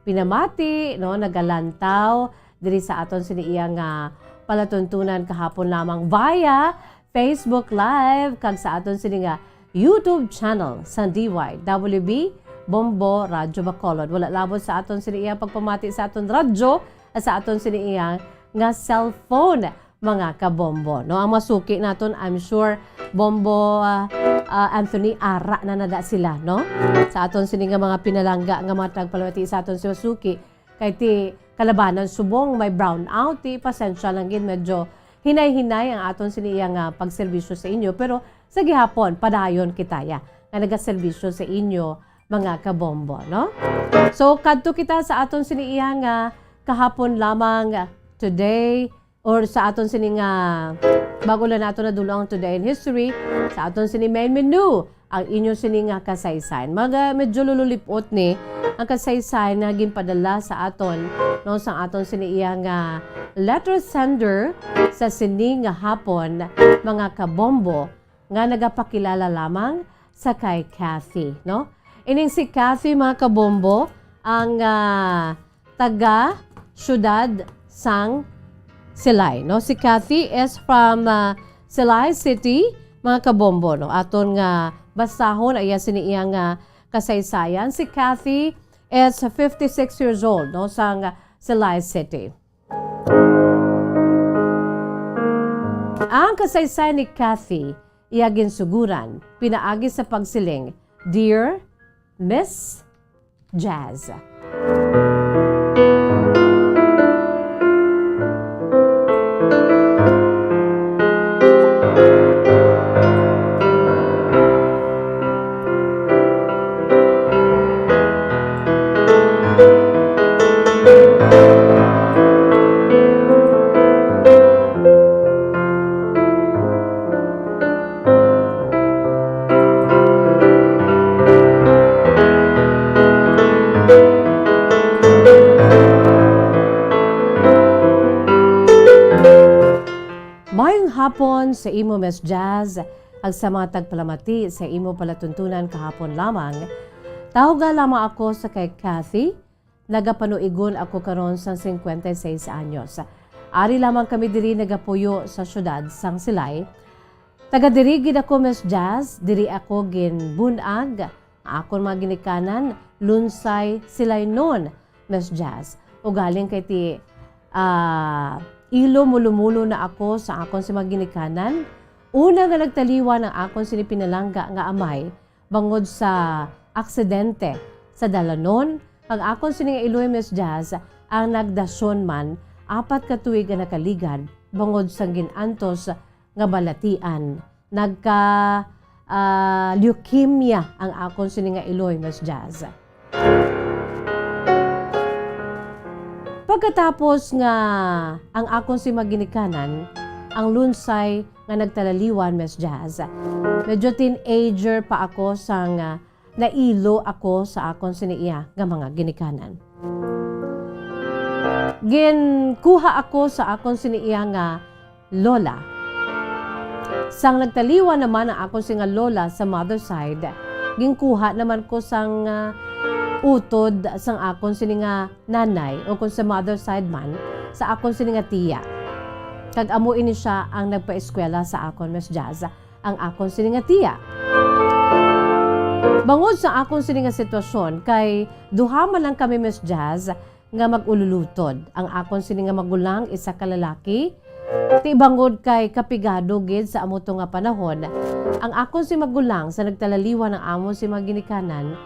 pinamati, no, nagalantaw diri sa aton sini iya nga palatuntunan kahapon lamang via Facebook Live kag sa aton sini nga YouTube channel sa DYWB Bombo Radyo Bacolod. Wala labot sa aton siniyang pagpamati sa aton radyo at sa aton siniyang nga cellphone, mga kabombo. No, ang Masuki naton, I'm sure Bombo Anthony ara na nada sila, no? Sa aton sini nga mga pinalangga nga matag palawati sa aton si Masuki kay ti kalabanan subong may brown out, ti pasensya lang gid medyo hinay-hinay ang aton siniyang pagserbisyo sa inyo, pero sa gihapon padayon kitaya nga nagaserbisyo sa inyo, mga kabombo, no? So kadto kita sa aton siniyang kahapon lamang today or sa aton sini nga bago lang nato na dulong today in history sa aton sini main menu ang inyo sini nga kasaysayan. Medyo lululipot ni ang kasaysayan na ginpadala sa aton no sa aton sini nga letter sender sa sini nga hapon, mga kabombo, nga nagapakilala lamang sa kay Kathy, no? Ining si Kathy, mga kabombo, ang taga syudad sang Silay, no? Si Kathy is from Silay City, mga kabombo, no? Aton nga basahon ay siniyang kasaysayan. Si Kathy is 56 years old, no? Sang Silay City. Ang kasaysayan ni Kathy iyagin suguran, pinaagi sa pagsiling, Dear Miss Jazz. Hapon sa imo, Miss Jazz, ag sa mga tagpalamati sa imo palatuntunan kahapon lamang. Tahoga lamang ako sa kay Kathy, nagapanuigon ako karon sa 56 anyos. Ari lamang kami diri nagapuyo sa syudad sang Silay. Taga diri gid ako, Miss Jazz, diri ako ginbunag. Akon mga ginikanan, Lunsay Silay noon, Miss Jazz. O galing kay ti ilo mulumulo na ako sa akon si maginikanan. Una nga nagtaliwa ng akon sinipinalangga nga amay bangod sa aksidente sa dalanon. Pag akon sining iloy, Miss Jazz, ang nagdasyon man 4 ka tuig nga nakaligad bangod sa ginantos nga balatian. Nagka leukemia ang akon sining iloy, Miss Jazz. Pagkatapos nga ang akon si maginikanan, ang lunsay nga nagtalaliwan, Miss Jazz. Medyo teenager pa ako sang nailo ako sa akon siniya nga mga ginikanan. Ginkuha ako sa akon siniya nga lola. Sang nagtaliwan naman ang akon singa lola sa mother side, ginkuha naman ko sang utod sang akon sininga nanay o kung sa mother side man sa akon sininga tiya. Kag amo ini siya ang nagpa-eskwela sa akon, Miss Jazz, ang akon sininga tiya. Bangod sa akon sininga sitwasyon kay duha man lang kami, Miss Jazz, nga mag-ululutod. Ang akon sininga magulang isa ka lalaki. Ti bangod kay kapigado gid sa amo to nga panahon. Ang akon si magulang sa nagtalaliwan ng amon si maginikanan,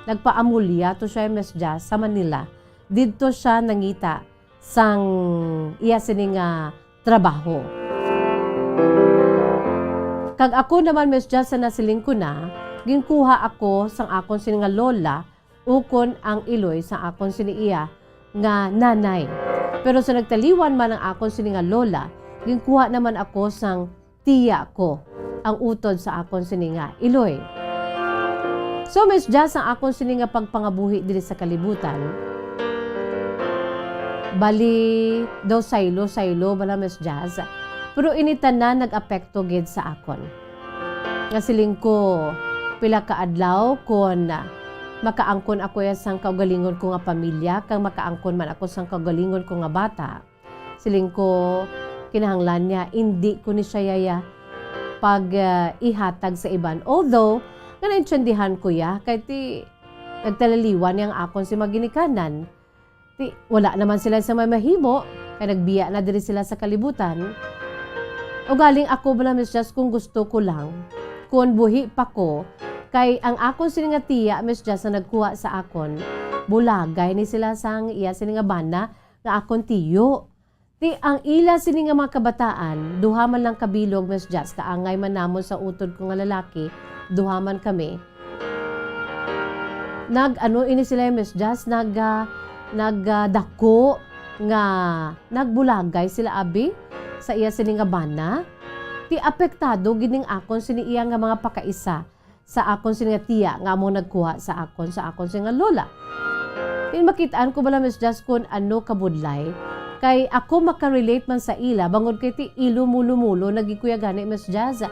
nagpaamulya to siya, Miss Jazz, sa Manila. Didto siya nangita sang iya sininga trabaho. Kag ako naman, Miss Jazz, sa nasiling ko na, ginkuha ako sang akon sininga lola ukon ang iloy sa akon siniya nga nanay. Pero sa nagtaliwan man ang akon sininga lola, ginkuha naman ako sang tiya ko ang utod sa akon sininga iloy. So, Miss Jazz, ang akon sininga pagpangabuhi diri sa kalibutan, bali daw saylo bala, Miss Jazz, pero initanan nag-apekto gid sa akon. Nga siling ko pila ka adlaw kon makaangkon ako ya sang kaugalingon ko nga pamilya, kang makaangkon man ako sang kaugalingon ko nga bata. Siling ko kinahanglan niya hindi ko ni siya yaya pag ihatag sa iban. Although nga naintindihan ko ya kay ti nagtalaliwan yang akon si maginikanan. Ti wala naman sila sa may mahimo kay nagbiya na diri sila sa kalibutan. O galing ako bala, Miss Jazz, kung gusto ko lang kung buhi pa ko kay ang akon sininga tiya, Miss Jazz, na nagkuha sa akon bulagay ni sila sang iya sininga bana nga akon tiyo. Ti ang ila sininga mga kabataan duha man lang kabilog, Miss Jazz, kaangay man namon sa utod ko nga lalaki, duha man kami. Nag-ano ini sila, Miss Jazz, nagdako nga nagbulagay sila abi sa iya sininga bana. Ti apektado gining akon sini iya nga mga pakaisa sa akon sininga tiya nga mo nagkuha sa akon sininga lola. Tin makitaan ko bala, Miss Jazz, kun ano kabudlay kay ako makarelate man sa ila bangod kay ti ilo mulo nagikuya gani, Miss Jazz.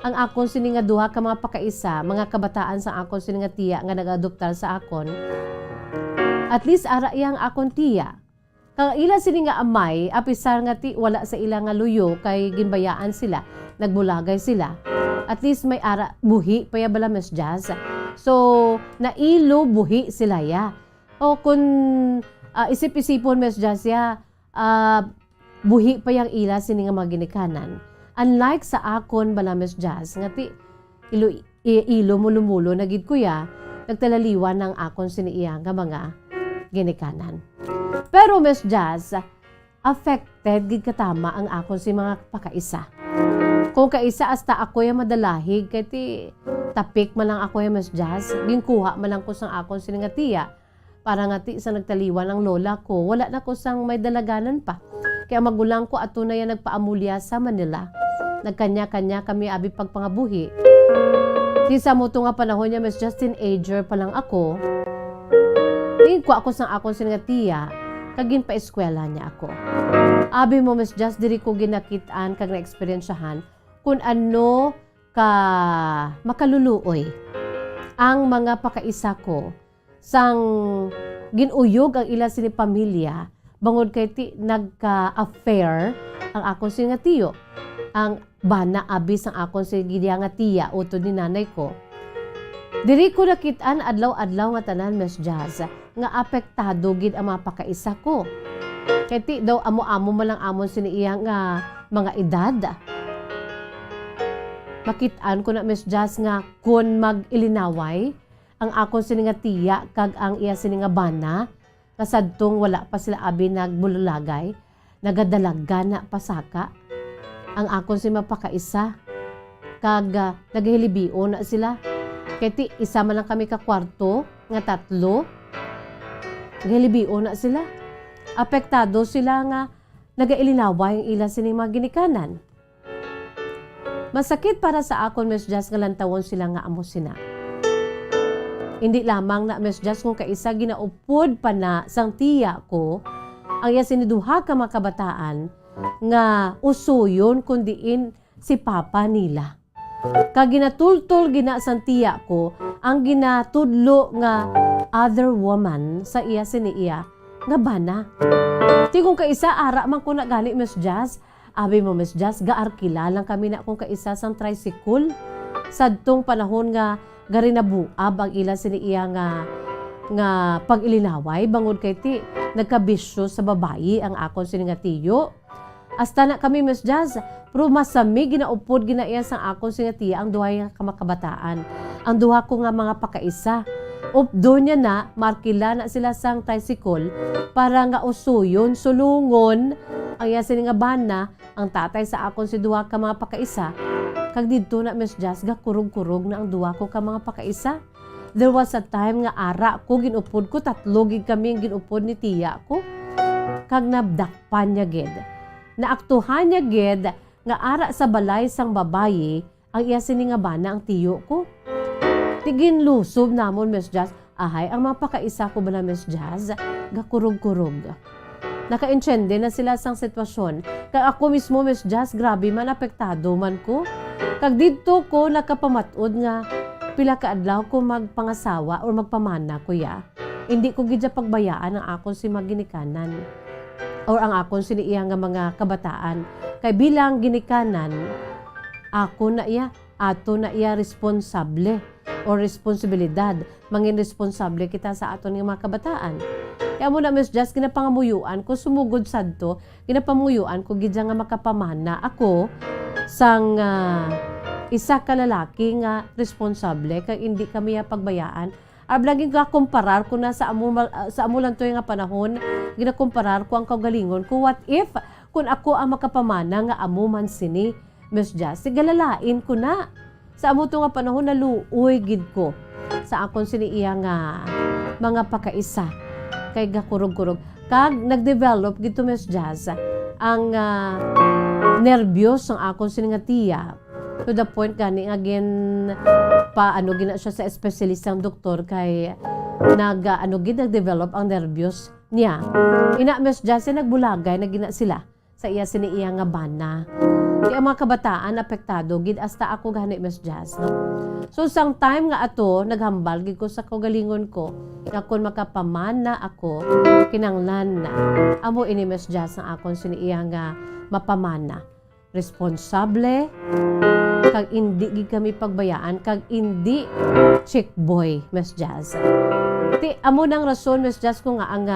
Ang akon sininga duha ka mga pakaisa, mga kabataan sa akon sininga tiya nga nag-adoptar sa akon. At least ara iyang akon tiya. Kang ila sininga amay, apisar nga ti wala sa ila nga luyo kay ginbayaan sila, nagbulagay sila. At least may ara buhi pa ya bala, Miss Jazz. So nailo buhi sila ya. O kung isip-isipon, Miss Jazz, ya buhi pa yang ila sininga maginikanan. Unlike sa akon bala, Miss Jazz, nga ti ilo mulo nagid kuya, nagtalaliwan ng akon siniya nga mga ginikanan. Pero, Miss Jazz, affected gid katama ang akon si mga pakaisa. Kung kaisa hasta ako yung madalahig, kay ti tapik man lang ako yung, Miss Jazz, ginkuha man lang ko sang akon sininga tiya, para nga ti sa nagtaliwan ang lola ko, wala na ko sang may dalaganan pa. Kaya magulang ko ato na yan nagpaamulya sa Manila. Nagkanya-kanya kami abi pagpangabuhi. Di sa mo nga panahon niya, Miss Jazz, teenager pa lang ako. Tingko ako sang akon sininga tiya, kagin pa eskwela niya ako. Abi mo, Miss Jazz, diri ko ginakitaan kag na-eksperyensyahan kung ano ka makaluluoy ang mga pakaisa ko sang ginuyog ang ila sini pamilya bangod kay ti nagka-affair ang akon sininga tiyo. Ang bana abis ang akon sininga nga tiya utod ni nanay ko. Diri ko nakitaan adlaw-adlaw nga tanan, Miss Jazz, nga apektado gid ang mga pakaisa ko. Kay ti daw amo-amo man lang amon siniya nga mga edad. Makitaan ko na, Miss Jazz, nga kun mag-ilinaway ang akon sininga tiya kag ang iya sininga bana kasadtong wala pa sila abi nagbululagay, nagadalaga na pasaka ang akon si mapakaisa kag naghilibio na sila. Kaya ti isa man lang kami ka kwarto nga tatlo, naghilibio na sila. Apektado sila nga nagailinaway ang ila sining mga ginikanan. Masakit para sa akon, Miss Jazz, nga lantawon sila nga amo sina. Hindi lamang na, Miss Jazz, kung kaisa ginaupod pa na sang tiya ko, ang iya siniduha ka mga kabataan nga usuyon kundiin si papa nila. Kag ginatultol gina sang tiya ko, ang ginatudlo nga other woman sa iya siniiya nga bana. Ti kung kaisa ara man ko na gali, Miss Jazz, abi mo, Miss Jazz, gaarkila lang kami na kung kaisa sang tricycle. Sadtong panahon nga gari na buab ang ila siniiya nga pag-ilinaway bangod kay ti nagkabisyo sa babayi ang akon sini nga tiyo. Hasta na kami, Miss Jazz, pero masami ginaupod ginaiya sang akon sini nga tiya ang duha nga kamakabataan. Ang duha ko nga mga pakaisa. Updo niya na, markila na sila sang tricycle para nga usuyon, sulungon, ang iya sini nga bana, ang tatay sa akon si duha ka mga pakaisa. Kag didto na, Miss Jazz, ga kurog-kurog na ang duha ko ka mga pakaisa. There was a time nga ara ko, ginupod ko, 3 gid kami ang ginupod ni tiya ko. Kag nabdakpan niya gid. Naaktuhan niya gid nga ara sa balay sang babayi, ang iya sini nga bana ang tiyo ko. Tigin lusob namon, Miss Jazz, ahay, ang mga pakaisa ko ba na, Miss Jazz, ga kurog-kurog. Naka-enchende na sila sang sitwasyon. Kag ako mismo, Miss Jazz, grabe man, apektado man ko. Kag dito ko nakapamatod nga pila ka adlaw ko magpangasawa or magpamana kuya. Hindi ko gidya pagbayaan ang akon si maginikanan or ang akon siniiya nga mga kabataan. Kay bilang ginikanan, ako na iya, ato na iya responsable or responsibilidad. Mangin responsable kita sa aton nga mga kabataan. Kaya mo na, Miss Jazz, ginapangamuyuan ko, sumugod sadto, ginapamuyuan ko gidya nga makapamana ako sang isa ka lalaki nga responsable kay hindi kami pagbayaan. Laging kakumparar ko na sa amulan to nga panahon, ginakumparar ko ang kagalingon ko. What if kung ako ang makapamana nga amuman sini, Miss Jazz, sigalalain ko na. Sa amo to nga panahon naluoy gid ko sa akon siniiya nga mga pakaisa kay gakurog-kurog. Kag nagdevelop gid to, Miss Jazz, ang nervyos ang akon sini nga tiya. To the point gani again paano gina siya sa espesyalistang doktor kay nag-develop ang nervyos niya. Ina, Miss Jazz, nagbulagay na gina sila sa iya siniiya nga bana. Di ang mga kabataan apektado gid hasta ako gani, Miss Jazz, no? So sang time nga ato naghambal gid ko sa kagalingon ko nga kun makapamana ako kinanglan na amo ini, Miss Jazz, ang akon siniiya nga mapamana. Responsable, kag hindi gid kami pagbayaan, kag hindi chick boy, Miss Jazz. Ti amo nang rason, Miss Jazz, ko nga ang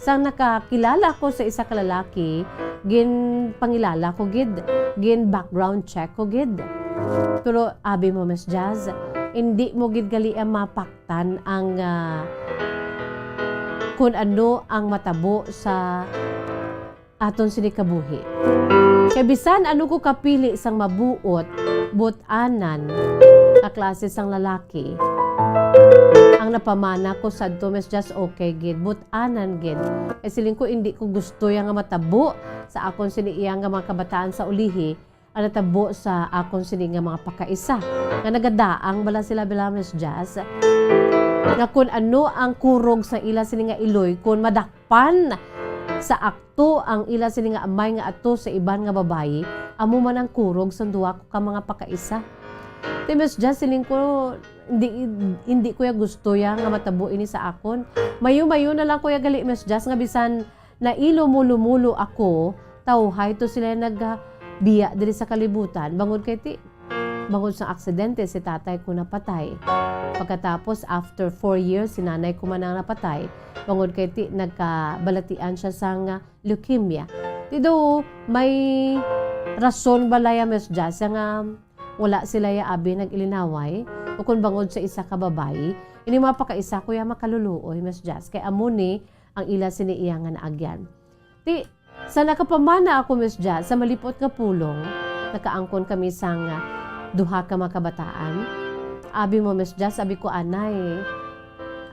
sang nakakilala ko sa isa ka lalaki, gin pangilala ko gid, gin background check ko gid. Pero abi mo, Miss Jazz, hindi mo gid gali mapaktan ang kung ano ang matabo sa aton sinikabuhi. Kaya bisan ano ko kapili sang mabuot, but-anan, kaklase sang lalaki, ang napamana ko sa to, Miss Jazz, okay gid, but-anan gid. Kaya siling ko hindi ko gusto yung nga matabo sa akon siniiya nga mga kabataan sa ulihi, ang natabo sa akon sini nga mga pakaisa. Nga nagadaang bala sila bila, Miss Jazz, nga kung ano ang kurog sa ila sini nga iloy, kung madakpan sa akto ang ila sini nga amay nga ato sa iban nga babayi, amo man ang kurog sa duwa ko ka mga pakaisa. Ti, Miss Jazz, siling ko hindi ko ya gusto ya nga matabo ini sa akon. Mayo-mayo na lang ko ya gali, Miss Jazz, nga bisan na ilumulo-mulo ako, tawhay to sila nagbiya diri sa kalibutan. Bangod kay ti, bangod sa aksidente si tatay ko napatay. Pagkatapos after 4 years si nanay ko man ang napatay. Bangod kay ti nagkabalatian siya sang leukemia. Ti do may rason balaya, Miss Jazz, nga wala sila ya abi nag-ilinaway o kung bangod sa isa ka babayi, ini mapakaisa ko ya makaluluoy, Miss Jazz, kay amo ni ang ila siniiya nga naagyan. Ti sa nakapamana ako, Miss Jazz, sa malipot nga pulong, nakaangkon kami sang duha ka mga kabataan. Abi mo, Miss Jazz, abi ko anay,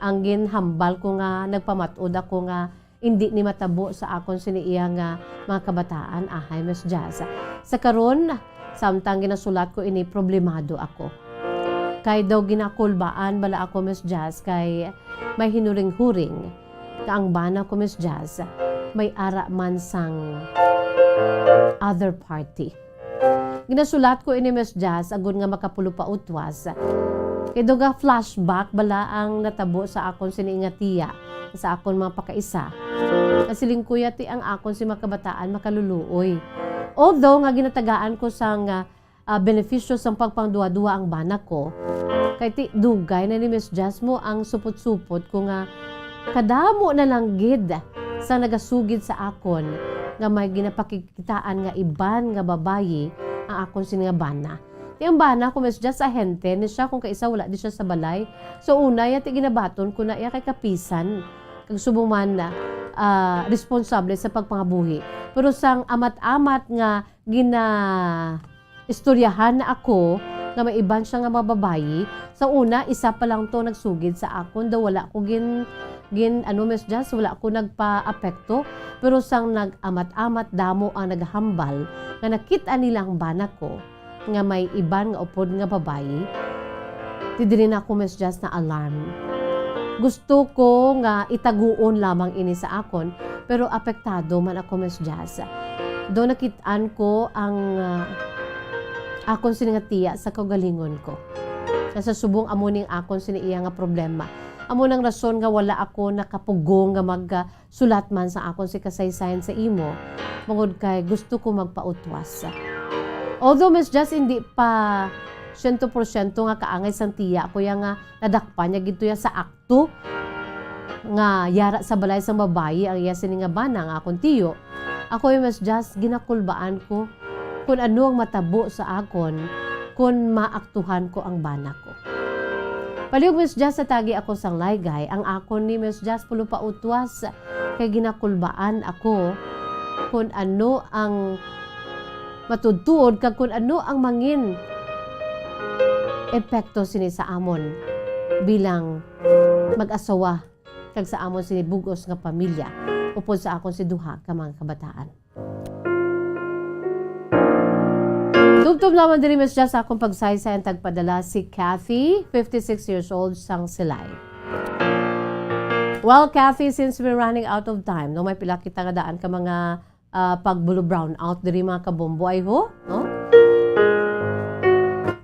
ang ginhambal ko nga nagpamatod ako nga hindi ni matabo sa akon siniiya nga mga kabataan, ahay, Miss Jazz. Sa karon Samtang ginasulat ko ini, problemado ako. Kay daw ginakulbaan bala ako, Miss Jazz, kay may hinuring-huring ka ang bana ko, Miss Jazz, may ara man sang other party. Ginasulat ko ini, Miss Jazz, agud nga makapulo pa utwas. Kay daw ga flashback bala ang natabo sa akon siniingatiya, sa akon mga pakaisa. Kasiling kuya ti ang akon si makabataan makaluluoy. Although nga ginatagaan ko sang benepisyo sang pagpangduwa-duwa ang bana ko, kay ti dugay na ni Miss Jazz mo ang supot-supot ko nga kadamo na lang gid sa nagasugid sa akon nga may ginapakikitaan nga iban nga babayi ang akon sininga bana. Ti ang bana ko, Miss Jazz, ahente ni siya kung kaisa wala di siya sa balay. So una ya ti ginabaton ko na iya kay kapisan kag subuman na responsable sa pagpangabuhi. Pero sang amat-amat nga istoryahan na ako nga may iban siya nga mababayi, sa una isa pa lang to nagsugid sa akon, daw wala ko Miss Jazz, wala ko nagpa-apekto. Pero sang nag-amat-amat damo ang naghambal nga nakita nilang bana ko nga may iban nga upod nga babayi, ti diri na ako, Miss Jazz, na alarm. Gusto ko nga itaguon lamang ini sa akon, pero apektado man ako, Miss Jazz. Do nakitaan ko ang akon siningatiya sa kagalingon ko. Nasa subong amo ning akon siniiya nga problema. Amo nang rason nga wala ako nakapugong nga magsulat man sa akon si kasaysayan sa imo. Mangod kay gusto ko magpautwas. Although, Miss Jazz, hindi pa 100% nga kaangay sang tiya ko nga nadakpan niya gito ya sa akto nga yara sa balay sang babayi ang iya sini nga bana nga akong tiyo. Ako yung Miss Jazz, ginakulbaan ko kung ano ang matabo sa akon kung maaktuhan ko ang bana ko. Palihog, Miss Jazz, sa tagi ako sang laygay, ang akon ni Miss Jazz pulo pa utwas kay ginakulbaan ako kung ano ang matudtuod kag kung ano ang mangin epekto sini sa amon bilang mag-asawa kag sa amon sini bugos nga pamilya upod sa akon si duha ka mga kabataan. Tubtob naman diri, Miss Jazz, akong pagsaysayan tagpadala si Kathy, 56 years old, sang Silay. Well, Kathy, since we're running out of time, no, may pila kita nga daan ka mga pag-blue brown out diri mga kabombo ay ho, no?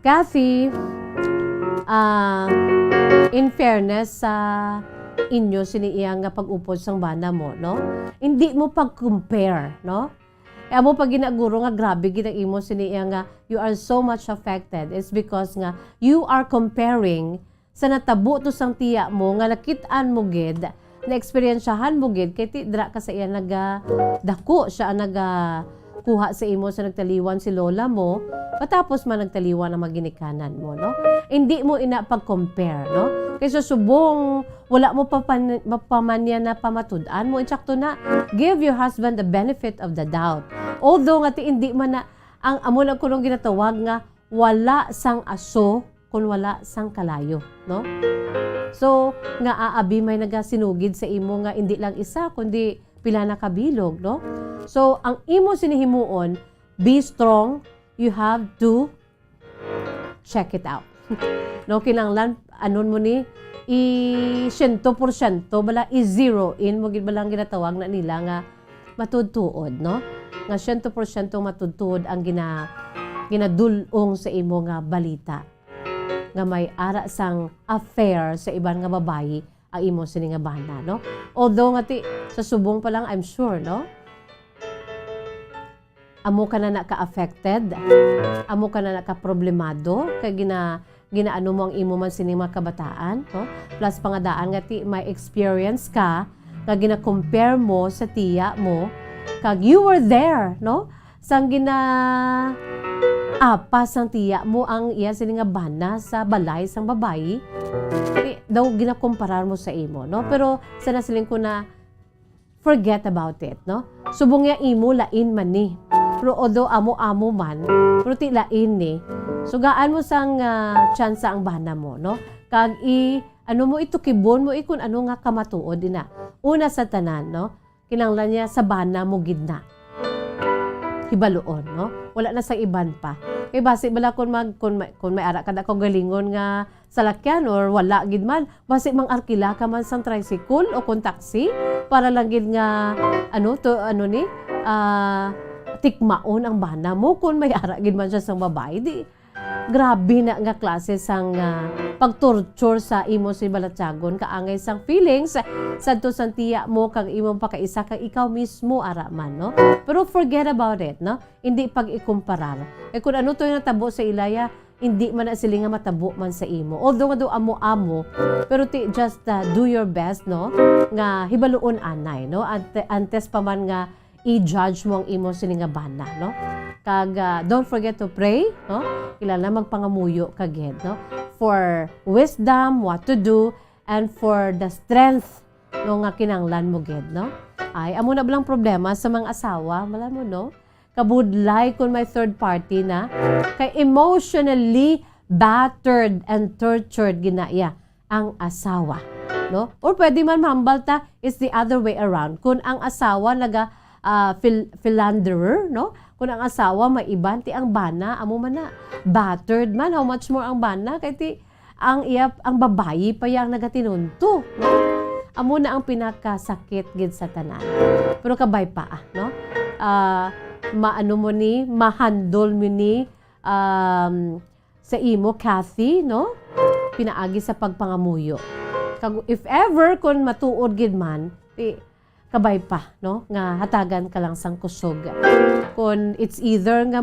Kathy, in fairness sa inyo siniiyang nga pag-upod sang bana mo, no? Hindi mo pag-compare, no? Kaya mo pag ginaguro nga grabe ginag-imo siniiyang nga you are so much affected. It's because nga you are comparing sa natabo to sang tiya mo nga nakitaan mo gid, na eksperyensyahan mo gid kay ti dra ka sa iya dako siya kuha sa imo sa nagtaliwan si lola mo, patapos man nagtaliwan ang maginikanan mo, no? Hindi mo ina pag-compare, no? Kaysa subong wala mo papamanya na pamatud-an mo, insakto na give your husband the benefit of the doubt. Although nga ti hindi man na ang amo lang kunong ginatawag nga wala sang aso kung wala sang kalayo, no? So nga aabi may nagasinugid sa imo nga hindi lang isa kundi pila na kabilog, no? So ang imo sinihimuon, be strong, you have to check it out. No, kinanglan anon mo ni 100% bala i-zero in mo gid balang ginatawag na nila nga matudtuod, no? Nga 100% matudtuod ang ginadulong sa imo nga balita nga may ara sang affair sa iban nga babayi ang imo sini nga bana, no? Although nga ti sa subong pa lang, I'm sure, no? Amo ka na naka-affected, amo ka na naka-problemado kay ginaano mo ang imo man sini mga kabataan, no? Plus pangadaan nga ti may experience ka nga gina-compare mo sa tiya mo kag you were there, no? Sang apas ang tiya mo ang iya sini nga bana sa balay sang babayi, daw ginakumparar mo sa imo, no? Pero sa nasiling ko na forget about it, no? Subong nga imo lain man ni. Pero although amo-amo man, pero ti lain ni. Sugaan mo sang chance ang bana mo, no? Kag ano mo ito kibon mo ikon ano nga kamatuod ina. Una sa tanan, no? Kinanglan niya sa bana mo gidna. Hibaluon, no? Wala na sa iban pa. Kay basi bala kung may ara kada ko galingon nga salakyan or wala gid man, basi mang arkila ka man sang tricycle o kung taxi para lang gid nga tikmaon ang bana mo kung may ara gid man siya sang babae di. Grabe na nga klase sang pagtorture sa imo si balatyagon kaangay sang feelings sadto sang tiya mo kang imong pakaisa kang ikaw mismo ara man no. Pero forget about it no. Hindi pag ikumparar. Kung ano to yung natabo sa ilaya, hindi man na sila nga matabo man sa imo. Although nga do amo-amo, pero just do your best no nga hibaluon anay no. Antes pa man nga i-judge mo ang imo sini nga bana no. Kag don't forget to pray no. Kilala magpangamuyo kagid no for wisdom what to do and for the strength no nga kinanglan mo gid no. Ay amo na balang problema sa mga asawa mala mo no. Kabudlay kung may third party na kay emotionally battered and tortured ginaya ang asawa no. Or pwede man mahambal ta is the other way around kung ang asawa naga philanderer no. Kung ang asawa maiban ti ang bana amo man na battered man how much more ang bana kay ti ang babayi pa yang nagatinunto no? Amo na ang pinakasakit gid sa tanan. Pero kabay pa no maano mo ni mahandle mo ni sa imo Kathy no pinaagi sa pagpangamuyo. If ever kung matuod gid man ti kabay pa no nga hatagan ka lang sang kusog. Kung it's either nga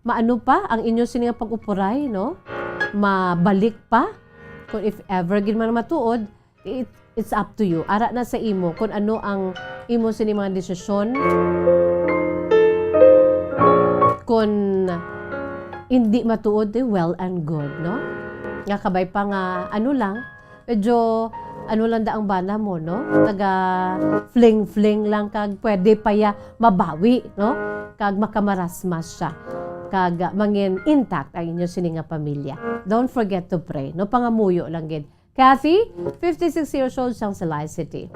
maano pa ang inyo sini nga pag-upuray no mabalik pa kung if ever gid man matuod it's up to you. Ara na sa imo kung ano ang imo sini mga desisyon. Kung hindi matuod well and good no nga kabay pa nga ano lang medyo ano lang da ang bana mo no taga fling lang kag pwede pa ya mabawi no kag makamarasmas siya kag mangin intact ang inyo sini nga pamilya. Don't forget to pray no pangamuyo lang gid. Kathy 56 years old sang Salay City.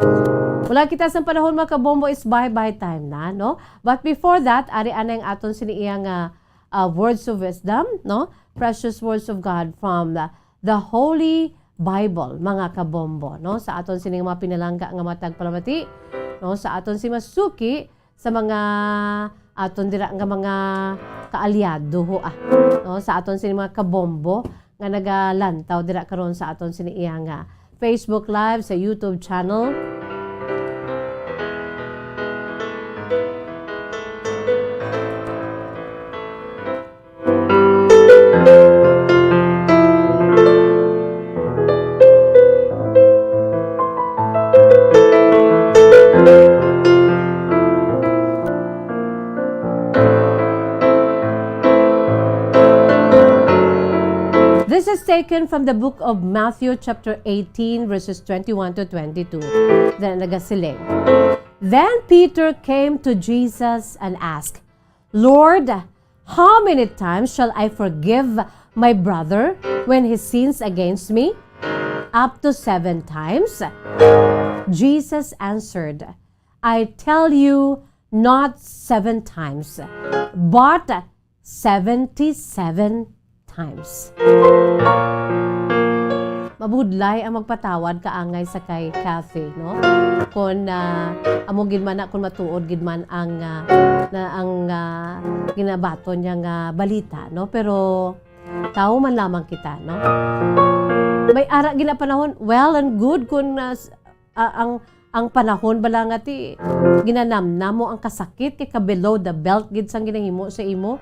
Wala kita sa panahon mga kabombo is bye time na no. But before that ari anay aton sini iyang words of wisdom no precious words of God from the Holy Bible mga kabombo no sa aton sining mga pinalangga nga matag palamati no sa aton si Masuki sa mga aton dira nga mga kaalyado ho no sa aton sining mga kabombo nga nagalantaw dira karon sa aton sini iyang Facebook Live sa YouTube channel. This is taken from the book of Matthew chapter 18 verses 21 to 22. Then nagasiling. Then Peter came to Jesus and asked, Lord, how many times shall I forgive my brother when he sins against me? Up to 7 times? Jesus answered, I tell you, not 7 times, but 77 times. Mabudlay ang magpatawad kaangay sa kay Kathy no kung amo gid man kung matuod gid man ang ginabato niya nga balita no pero tao man lamang kita no may ara gina panahon well and good kung ang panahon bala nga ti ginanamnam mo ang kasakit kay ka below the belt gid sang ginahimo sa imo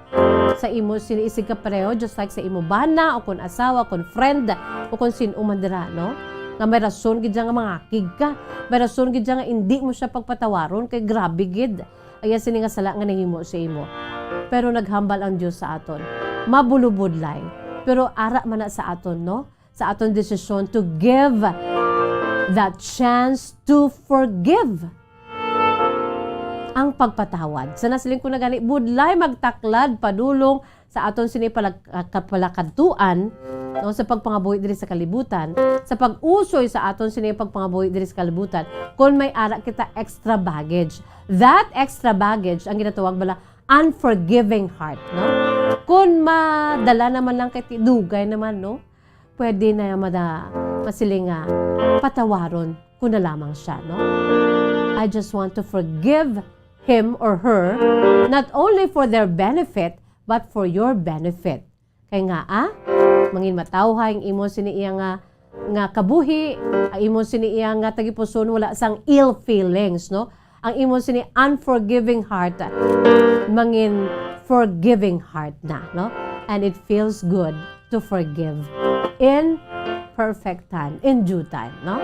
sinisig ka pareho just like sa imo bana o kun asawa kun friend o kun sin umandira no nga may rason gid nga mangakig ka may rason gid nga hindi mo siya pagpatawaron kay grabe gid aya sini nga sala nga nahimo sa imo pero naghambal ang Dios sa aton mabulubudlay pero ara man na sa aton no sa aton desisyon to give that chance to forgive ang pagpatawad. Sa nasiling ko na gani, budlay magtaklad, padulong sa aton sinipalakadtuan no, sa pagpangabuhi diri sa kalibutan, sa pag-usoy sa aton sinipagpangabuhi diri sa kalibutan, kung may ara kita extra baggage. That extra baggage, ang ginatawag bala, unforgiving heart. No? Kung madala naman lang kay dugay naman, no? Pwede na masiling patawaron kung na lamang siya, no? I just want to forgive him or her, not only for their benefit, but for your benefit. Kaya nga, mangin matawhay, ang imo siniiya nga kabuhi, ang imo siniiya nga tagipuson, wala sang ill feelings, no? Ang imo sini unforgiving heart, mangin forgiving heart na, no? And it feels good to forgive in perfect time, in due time, no?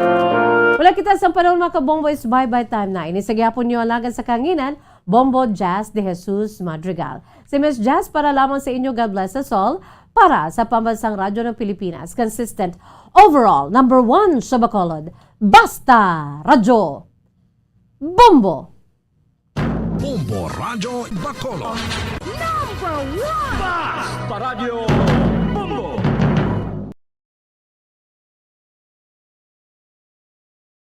Wala kita sa panahon mga kabombo is bye-bye time na. Inisagyapon niyo alagan sa kanginan, Bombo Jazz de Jesus Madrigal. Si Miss Jazz para lamang sa inyo, God bless us all, para sa Pambansang Radyo ng Pilipinas, consistent overall, #1 sa Bacolod, Basta Radyo Bombo! Bombo Radyo Bacolod. Basta Radio